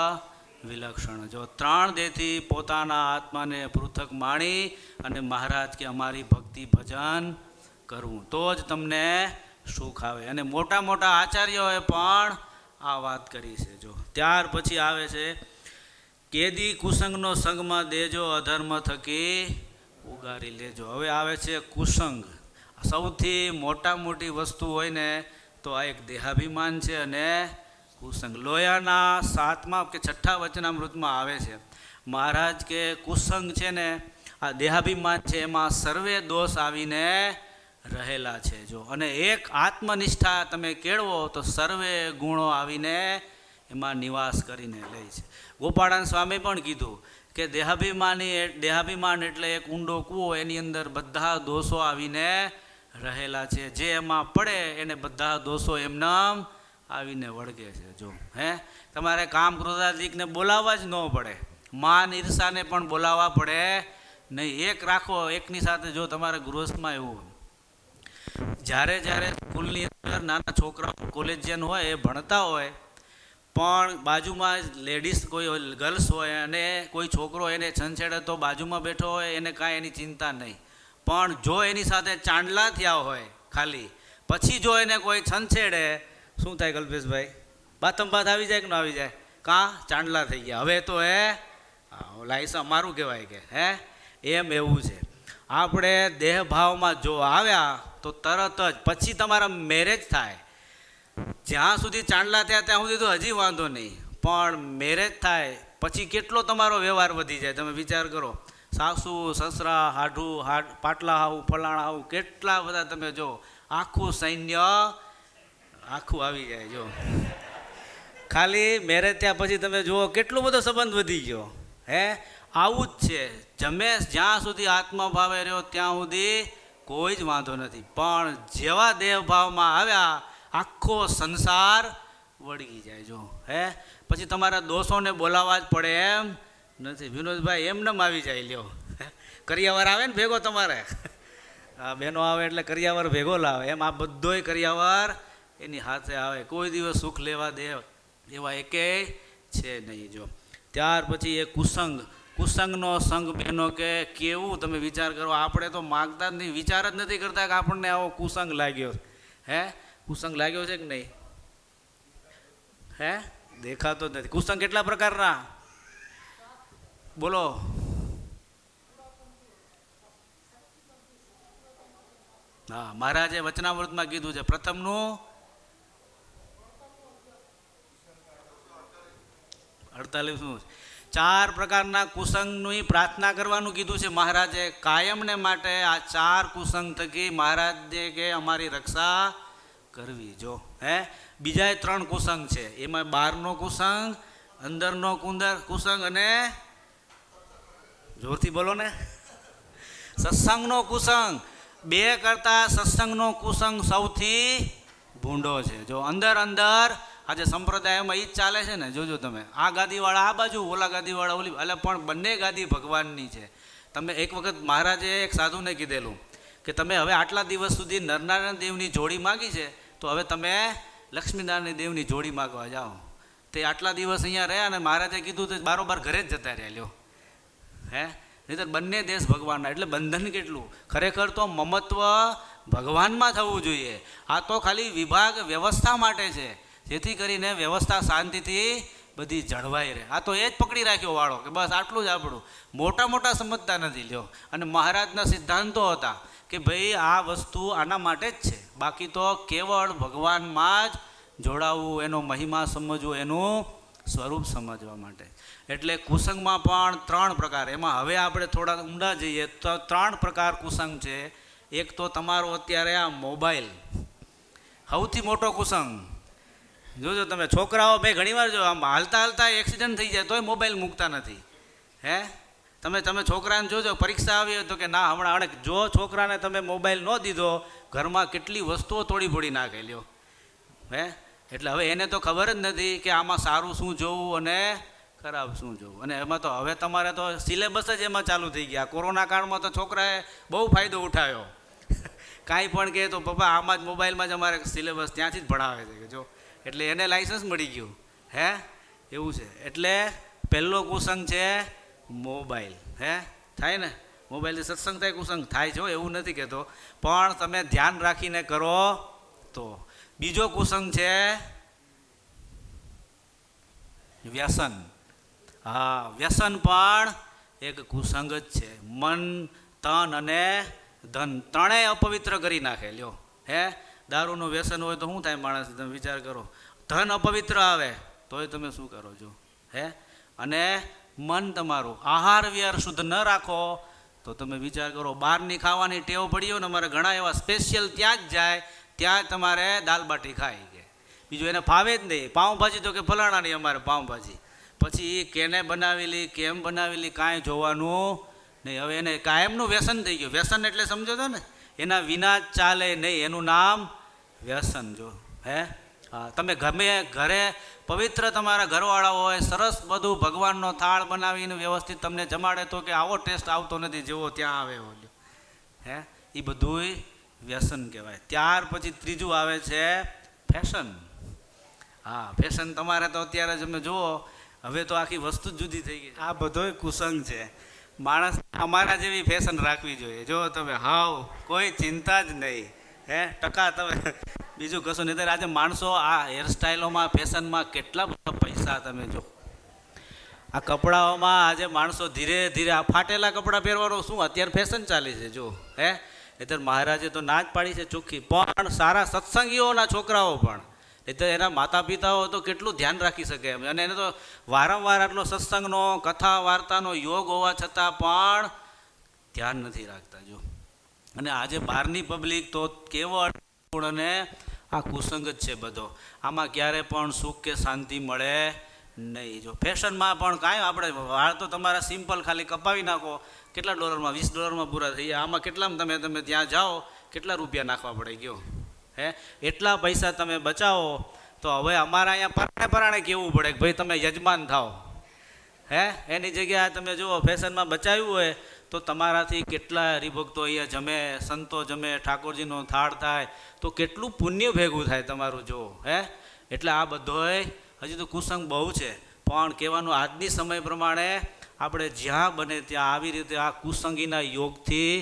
વિલક્ષણ. જો 3 દેહથી પોતાના આત્માને પૃથક માણી અને મહારાજ કે અમારી ભક્તિ ભજન કરવું તો જ તમને સુખ આવે. અને મોટા મોટા આચાર્યોએ પણ આ વાત કરી છે. જો ત્યાર પછી આવે છે કેદી કુસંગનો સંગમાં દેજો અધર્મ થકી ઉગારી લેજો. હવે આવે છે કુસંગ. સૌથી મોટી વસ્તુ હોય ને તો આ એક દેહાભિમાન છે અને કુસંગ. લોયાના 7મા કે 6ઠા વચનામૃતમાં આવે છે મહારાજ કે કુસંગ છે ને આ દેહાભિમાન છે એમાં સર્વે દોષ આવીને રહેલા છે. જો અને એક આત્મનિષ્ઠા તમે કેળવો તો સર્વે ગુણો આવીને એમાં નિવાસ કરીને લે છે. ગોપાળાન સ્વામી પણ કીધું કે દેહાભિમાન એટલે એક ઊંડો કૂવો, એની અંદર બધા દોષો આવીને રહેલા છે. જે એમાં પડે એને બધા દોષો એમનામ આવીને વળગે છે. જો તમારે કામ ક્રોધાદિકને બોલાવવા જ ન પડે, માન ઈર્ષાને પણ બોલાવવા પડે નહીં. એક રાખો, એકની સાથે. જો તમારે ગૃહસ્થમાં એવું જ્યારે સ્કૂલની અંદર નાના છોકરાઓ કોલેજિયન હોય એ ભણતા હોય પણ બાજુમાં લેડીઝ કોઈ ગર્લ્સ હોય અને કોઈ છોકરો એને છંછેડે તો બાજુમાં બેઠો હોય એને કાંઈ એની ચિંતા નહીં, પણ જો એની સાથે ચાંદલા થયા હોય ખાલી પછી જો એને કોઈ છંછેડે શું થાય કલ્પેશભાઈ? બાતમ બાત આવી જાય કે ન આવી જાય? કાં ચાંદલા થઈ ગયા હવે તો લાઈસા મારું કહેવાય કે એમ એવું છે. આપણે દેહ ભાવમાં જો આવ્યા તો તરત જ પછી તમારા મેરેજ થાય. જ્યાં સુધી ચાંદલા થયા ત્યાં સુધી તો હજી વાંધો નહીં, પણ મેરેજ થાય પછી કેટલો તમારો વ્યવહાર વધી જાય તમે વિચાર કરો. સાસુ સસરા હાડું પાટલા હાવું ફલાણા હાવું કેટલા બધા તમે જો આખું સૈન્ય આખું આવી જાય. જો ખાલી મેરેજ થયા પછી તમે જુઓ કેટલો બધો સંબંધ વધી ગયો. આવું જ છે. જ્યાં સુધી આત્મા ભાવે રહ્યો ત્યાં સુધી કોઈ જ વાંધો નથી, પણ જેવા દેહ ભાવમાં આવ્યા આખો સંસાર વળગી જાય. જો પછી તમારા દોષોને બોલાવવા જ પડે એમ નથી. વિનોદભાઈ એમનેમ આવી જાય. લ્યો કરિયાવર આવે ને ભેગો તમારે, આ બહેનો આવે એટલે કરિયાવર ભેગો લાવે, એમ આ બધોય કરિયાવર એની હાથે આવે. કોઈ દિવસ સુખ લેવા દે એવા એકેય છે નહીં. જો ત્યાર પછી એ કુસંગનો સંગ બહેનો કે કેવું તમે વિચાર કરો. આપણે તો માગતા જ નહીં, વિચાર જ નથી કરતા કે આપણને આવો કુસંગ લાગ્યો. કુસંગ લાગ્યો છે કે નહીં? દેખાતો જ નથી. કુસંગ કેટલા પ્રકારના બોલો? હા, મહારાજે વચનામૃતમાં કીધું છે પ્રથમનું 48 4 પ્રકારના કુસંગની પ્રાર્થના કરવાનું કીધું છે મહારાજે કાયમને માટે. આ 4 કુસંગ થકી મહારાજે કે અમારી રક્ષા કરવી. જો બીજા 3 કુસંગ છે, એમાં બહારનો કુસંગ, અંદરનો કુસંગ અને જોરથી બોલો ને, સત્સંગનો કુસંગ. 2 કરતા સત્સંગનો કુસંગ સૌથી ભૂંડો છે. જો અંદર આજે સંપ્રદાયમાં એ જ ચાલે છે ને. જોજો તમે, આ ગાદીવાળા આ બાજુ, ઓલા ગાદીવાળા ઓલી, એટલે પણ બંને ગાદી ભગવાનની છે. તમે એક વખત મહારાજે એક સાધુને કીધેલું કે તમે હવે આટલા દિવસ સુધી નરનારાયણ દેવની જોડી માગી છે, તો હવે તમે લક્ષ્મીનારાયણ દેવની જોડી માગવા જાઓ. તે આટલા દિવસ અહીંયા રહ્યા અને મહારાજે કીધું તો બારોબાર ઘરે જ જતા રહ્યા. લ્યો નહીંતર બંને દેશ ભગવાનના. એટલે બંધન કેટલું ખરેખર તો મમત્વ ભગવાનમાં થવું જોઈએ. આ તો ખાલી વિભાગ વ્યવસ્થા માટે છે, જેથી કરીને વ્યવસ્થા શાંતિથી બધી જળવાઈ રહે. આ તો એ જ પકડી રાખ્યો વાળો કે બસ આટલું જ આપણું. મોટા સમજતા નથી. લ્યો, અને મહારાજના સિદ્ધાંતો હતા કે ભાઈ આ વસ્તુ આના માટે જ છે, બાકી તો કેવળ ભગવાનમાં જ જોડાવવું, એનો મહિમા સમજવો, એનું સ્વરૂપ સમજવા માટે. એટલે કુસંગમાં પણ 3 પ્રકાર. એમાં હવે આપણે થોડા ઊંડા જઈએ તો 3 પ્રકાર કુસંગ છે. એક તો તમારો અત્યારે આ મોબાઈલ સૌથી મોટો કુસંગ. જોજો તમે છોકરાઓ, મેં ઘણીવાર જો આમ હાલતા એક્સિડન્ટ થઈ જાય તોય મોબાઈલ મૂકતા નથી. તમે છોકરાને જોજો, પરીક્ષા આવી હોય તો કે ના હમણાં જો છોકરાને તમે મોબાઈલ ન દીધો, ઘરમાં કેટલી વસ્તુઓ તોડી ફોડી નાખે. લ્યો એટલે હવે એને તો ખબર જ નથી કે આમાં સારું શું જોવું અને ખરાબ શું જોવું. અને એમાં તો હવે તમારે તો સિલેબસ જ એમાં ચાલુ થઈ ગયા. કોરોના કાળમાં તો છોકરાએ બહુ ફાયદો ઉઠાવ્યો. કાંઈ પણ કહે તો પપ્પા આમાં જ મોબાઈલમાં જ અમારે સિલેબસ ત્યાંથી જ ભણાવે છે કે જો, એટલે એને લાઇસન્સ મળી ગયું. એવું છે. એટલે પહેલો કુસંગ છે મોબાઈલ. થાય ને, મોબાઈલથી સત્સંગ થાય, કુસંગ થાય છે, એવું નથી કહેતો, પણ તમે ધ્યાન રાખીને કરો તો. બીજો કુસંગ છે વ્યસન. વ્યસન પણ એક કુસંગ જ છે. મન, તન અને ધન ત્રણેય અપવિત્ર કરી નાખે. લ્યો દારૂનું વ્યસન હોય તો શું થાય માણસ, તમે વિચાર કરો. ધન અપવિત્ર આવે તોય તમે શું કરો છો. અને મન તમારું આહાર વિહાર શુદ્ધ ન રાખો તો તમે વિચાર કરો, બહારની ખાવાની ટેવ પડી હોય ને, અમારે ઘણા એવા સ્પેશિયલ ત્યાં જ જાય, ત્યાં તમારે દાલ બાટી ખાઈ કે બીજું એને ફાવે જ નહીં. પાઉંભાજી તો કે ફલાણાની અમારે પાઉંભાજી, પછી એ કેને બનાવેલી, કેમ બનાવેલી, કાંઈ જોવાનું નહીં. હવે એને કાયમનું વ્યસન થઈ ગયું. વ્યસન એટલે સમજો છો ને, એના વિના ચાલે નહીં, એનું નામ વ્યસન. જો તમે ગમે ઘરે પવિત્ર તમારા ઘરવાળા હોય, સરસ બધું ભગવાનનો થાળ બનાવીને વ્યવસ્થિત તમને જમાડે તો કે આવો ટેસ્ટ આવતો નથી જેવો ત્યાં આવે એવો. એ બધુંય વ્યસન કહેવાય. ત્યાર પછી ત્રીજું આવે છે ફેશન. ફેશન તમારે તો અત્યારે તમે જુઓ, હવે તો આખી વસ્તુ જ જુદી થઈ ગઈ. આ બધોય કુસંગ છે. માણસ અમારા જેવી ફેશન રાખવી જોઈએ. જો તમે કોઈ ચિંતા જ નહીં. ટકા તમે બીજું કશું નહીં. આજે માણસો આ હેરસ્ટાઈલોમાં, ફેશનમાં કેટલા બધા પૈસા તમે જો. આ કપડાઓમાં આજે માણસો ધીરે ધીરે આ ફાટેલા કપડાં પહેરવાનો શું અત્યારે ફેશન ચાલી છે. જો એટલે મહારાજે તો ના જ પાડી છે ચોખ્ખી. પણ સારા સત્સંગીઓના છોકરાઓ પણ, એટલે એના માતા પિતાઓ તો કેટલું ધ્યાન રાખી શકે એમ. અને એને તો વારંવાર આટલો સત્સંગનો, કથા વાર્તાનો યોગ હોવા છતાં પણ ધ્યાન નથી રાખતા. જો અને આજે બહારની પબ્લિક તો કેવળ અને આ કુસંગ જ છે બધો. આમાં ક્યારે પણ સુખ કે શાંતિ મળે નહીં. જો ફેશનમાં પણ કાંઈ, આપણે વાળ તો તમારા સિમ્પલ ખાલી કપાવી નાખો, કેટલા $20 $20 પૂરા થઈ જાય. આમાં કેટલામાં તમે ત્યાં જાઓ, કેટલા રૂપિયા નાખવા પડે. ગયો એટલા પૈસા તમે બચાવો તો હવે અમારા અહીંયા પરાણે કહેવું પડે કે ભાઈ તમે યજમાન થાઓ. એની જગ્યાએ તમે જુઓ ફેશનમાં બચાવ્યું હોય તો તમારાથી કેટલા હરિભક્તો અહીંયા જમે, સંતો જમે, ઠાકોરજીનો થાળ થાય તો કેટલું પુણ્ય ભેગું થાય તમારું. જો એટલે આ બધોય હજી તો કુસંગ બહુ છે. પણ કહેવાનું આજની સમય પ્રમાણે આપણે જ્યાં બને ત્યાં આવી રીતે આ કુસંગીના યોગથી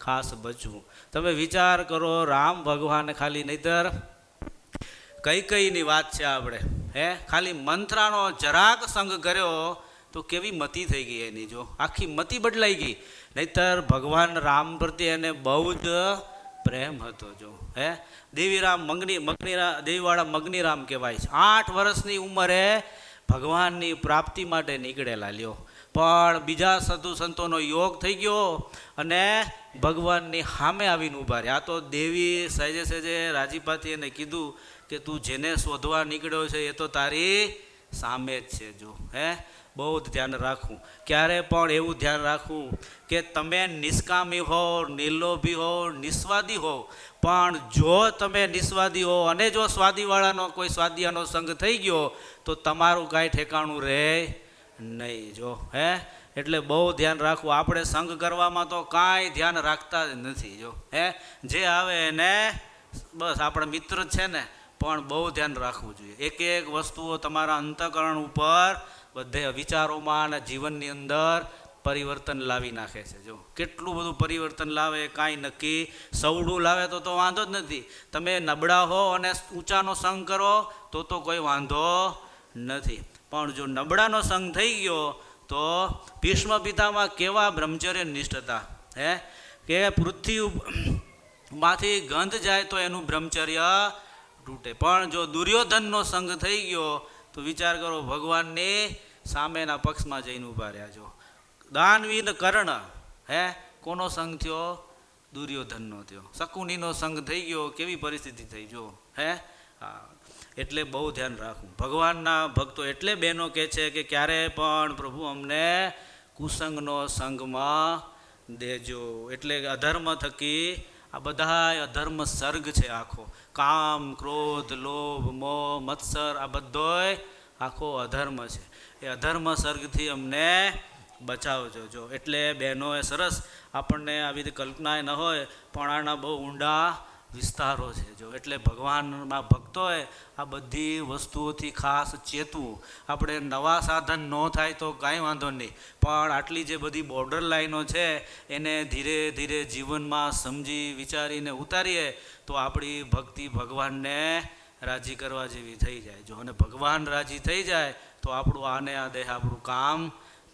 ખાસ બચવું. તમે વિચાર કરો, રામ ભગવાન ખાલી, નહીતર કઈની વાત છે આપણે, ખાલી મંત્રાનો જરાક સંગ કર્યો તો કેવી મતિ થઈ ગઈ એની. જો આખી મતિ બદલાઈ ગઈ. નહીતર ભગવાન રામ પ્રત્યે એને બહુ જ પ્રેમ હતો. જો દેવીરામ દેવીવાળા મગનીરામ કહેવાય છે. 8 વર્ષની ઉંમરે ભગવાનની પ્રાપ્તિ માટે નીકળેલા લ્યો, પણ બીજા સાધુ સંતોનો યોગ થઈ ગયો અને ભગવાનની સામે આવીને ઊભા રહ્યા. આ તો દેવી સહેજે સહેજે રાજીપાથી એને કીધું કે તું જેને શોધવા નીકળ્યો છે એ તો તારી સામે જ છે. જો બહુ જ ધ્યાન રાખવું. ક્યારે પણ એવું ધ્યાન રાખવું કે તમે નિષ્કામી હો, નિર્લોભી હો, નિસ્વાદી હો, પણ જો તમે નિસ્વાદી હો અને જો સ્વાદીવાળાનો કોઈ સ્વાદિયાનો સંગ થઈ ગયો તો તમારું કાંઈ ઠેકાણું રહે નહીં. જો એટલે બહુ ધ્યાન રાખવું. આપણે સંગ કરવામાં તો કાંઈ ધ્યાન રાખતા જ નથી. જો જે આવે એને બસ આપણા મિત્ર જ છે ને, પણ બહુ ધ્યાન રાખવું જોઈએ. એક એક વસ્તુઓ તમારા અંતઃકરણ ઉપર બધે વિચારોમાં અને જીવનની અંદર પરિવર્તન લાવી નાખે છે. જો કેટલું બધું પરિવર્તન લાવે કાંઈ નક્કી. સવડું લાવે તો વાંધો જ નથી. તમે નબળા હો અને ઊંચાનો સંગ કરો તો કોઈ વાંધો નથી, પણ જો નબળાનો સંગ થઈ ગયો તો ભીષ્મ પિતામાં કેવા બ્રહ્મચર્ય નિષ્ઠ હતા કે પૃથ્વીમાંથી ગંધ જાય તો એનું બ્રહ્મચર્ય તૂટે. પણ જો દુર્યોધનનો સંગ થઈ ગયો તો વિચાર કરો, ભગવાનની સામેના પક્ષમાં જઈને ઊભા રહ્યા. જો દાનવીર કર્ણ કોનો સંગ થયો? દુર્યોધનનો થયો. શકુનીનો સંગ થઈ ગયો, કેવી પરિસ્થિતિ થઈ. જો એટલે બહુ ધ્યાન રાખવું. ભગવાનના ભક્તો એટલે બહેનો કહે છે કે ક્યારે પણ પ્રભુ અમને કુસંગનો સંગમાં દેજો. એટલે અધર્મ થકી આ બધા અધર્મ સર્ગ છે. આખો કામ, ક્રોધ, લોભ, મોહ, મત્સર આ બધોય આખો અધર્મ છે. એ અધર્મ સર્ગથી અમને બચાવજો. જો એટલે બહેનોએ સરસ આપણને આવી રીતે કલ્પના ન હોય પણ આના બહુ ઊંડા વિસ્તારો છે. જો એટલે ભગવાનના ભક્તોએ આ બધી વસ્તુઓથી ખાસ ચેતવું. આપણે નવા સાધન ન થાય તો કાંઈ વાંધો નહીં, પણ આટલી જે બધી બોર્ડર લાઈનો છે એને ધીરે ધીરે જીવનમાં સમજી વિચારીને ઉતારીએ તો આપણી ભક્તિ ભગવાનને રાજી કરવા જેવી થઈ જાય. જો અને ભગવાન રાજી થઈ જાય તો આપણું આને આ દેહ આપણું કામ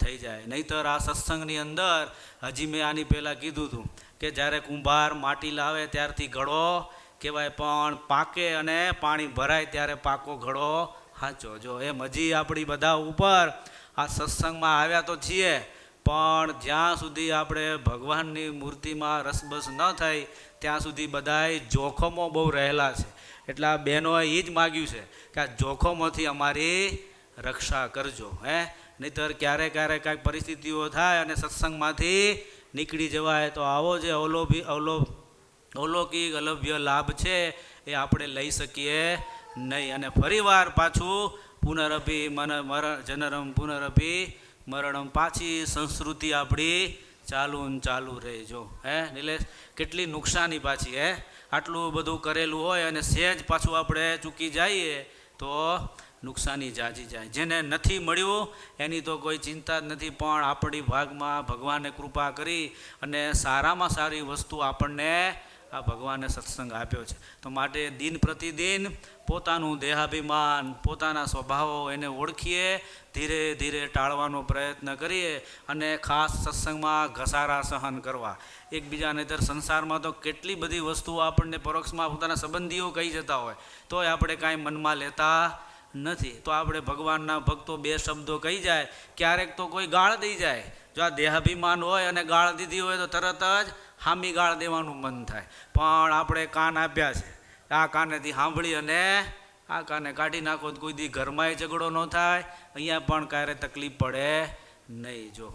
થઈ જાય. નહીંતર આ સત્સંગની અંદર હજી મેં આની પહેલાં કીધું હતું કે જ્યારે કુંભાર માટી લાવે ત્યારથી ઘડો કહેવાય, પણ પાકે અને પાણી ભરાય ત્યારે પાકો ઘડો સાચો. જો એમ હજી આપણી બધા ઉપર આ સત્સંગમાં આવ્યા તો છીએ, પણ જ્યાં સુધી આપણે ભગવાનની મૂર્તિમાં રસબસ ન થાય ત્યાં સુધી બધાય જોખમો બહુ રહેલા છે. એટલે આ બહેનોએ એ જ માગ્યું છે કે આ જોખમોથી અમારી રક્ષા કરજો. નહીંતર ક્યારેક કાંઈક પરિસ્થિતિઓ થાય અને સત્સંગમાંથી નીકળી જવાય તો આવો જે અલૌકિક અલભ્ય લાભ છે એ આપણે લઈ શકીએ નહીં. અને ફરીવાર પાછું પુનરપી જનરમ પુનરપી મરણમ, પાછી સંસ્કૃતિ આપણી ચાલુ રહેજો. નિલેશ, કેટલી નુકસાની પાછી. આટલું બધું કરેલું હોય અને સહેજ પાછું આપણે ચૂકી જઈએ તો નુકસાની જાજી જાય. જેને નથી મળ્યું એની તો કોઈ ચિંતા જ નથી, પણ આપણી ભાગમાં ભગવાને કૃપા કરી અને સારામાં સારી વસ્તુ આપણને આ ભગવાને સત્સંગ આપ્યો છે. તો માટે દિન પ્રતિદિન પોતાનું દેહાભિમાન, પોતાના સ્વભાવો એને ઓળખીએ, ધીરે ધીરે ટાળવાનો પ્રયત્ન કરીએ અને ખાસ સત્સંગમાં ઘસારા સહન કરવા. એકબીજા નહીંતર સંસારમાં તો કેટલી બધી વસ્તુઓ આપણને પરોક્ષમાં પોતાના સંબંધીઓ કહી જતા હોય તોય આપણે કાંઈ મનમાં લેતા નથી. તો આપણે ભગવાનના ભક્તો બે શબ્દો કહી જાય, ક્યારેક તો કોઈ ગાળ દઈ જાય. જો આ દેહાભિમાન હોય અને ગાળ દીધી હોય તો તરત જ હામી ગાળ દેવાનું મન થાય, પણ આપણે કાન આપ્યા છે, આ કાનેથી સાંભળી અને આ કાને કાઢી નાખો તો કોઈ દી ઘરમાંય ઝઘડો ન થાય, અહીંયા પણ ક્યારે તકલીફ પડે નહીં. જો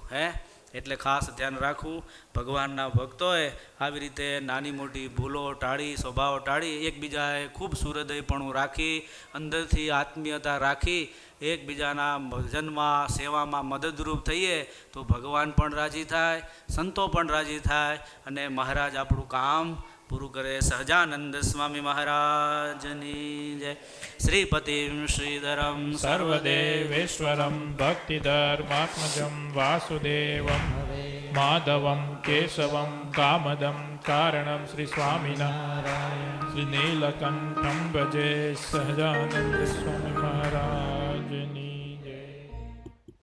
એટલે ખાસ ધ્યાન રાખવું. ભગવાનના ભક્તોએ આવી રીતે નાની મોટી ભૂલો ટાળી, સ્વભાવ ટાળી, એકબીજાએ ખૂબ સુહૃદયપણું રાખી, અંદરથી આત્મીયતા રાખી, એકબીજાના ભજનમાં સેવામાં મદદરૂપ થઈએ તો ભગવાન પણ રાજી થાય, સંતો પણ રાજી થાય અને મહારાજ આપણું કામ પૂરું કરે. સહજાનંદ સ્વામી મહારાજની જય. શ્રીપતિમ શ્રીધરમ સર્વદેવેશ્વરમ ભક્તિધર્માત્મજમ વાસુદેવમ માધવમ કેશવમ કામદમ કારણમ શ્રી સ્વામિનારાયણ શ્રી નીલકંઠમ ભજે સહજાનંદ સ્વામી.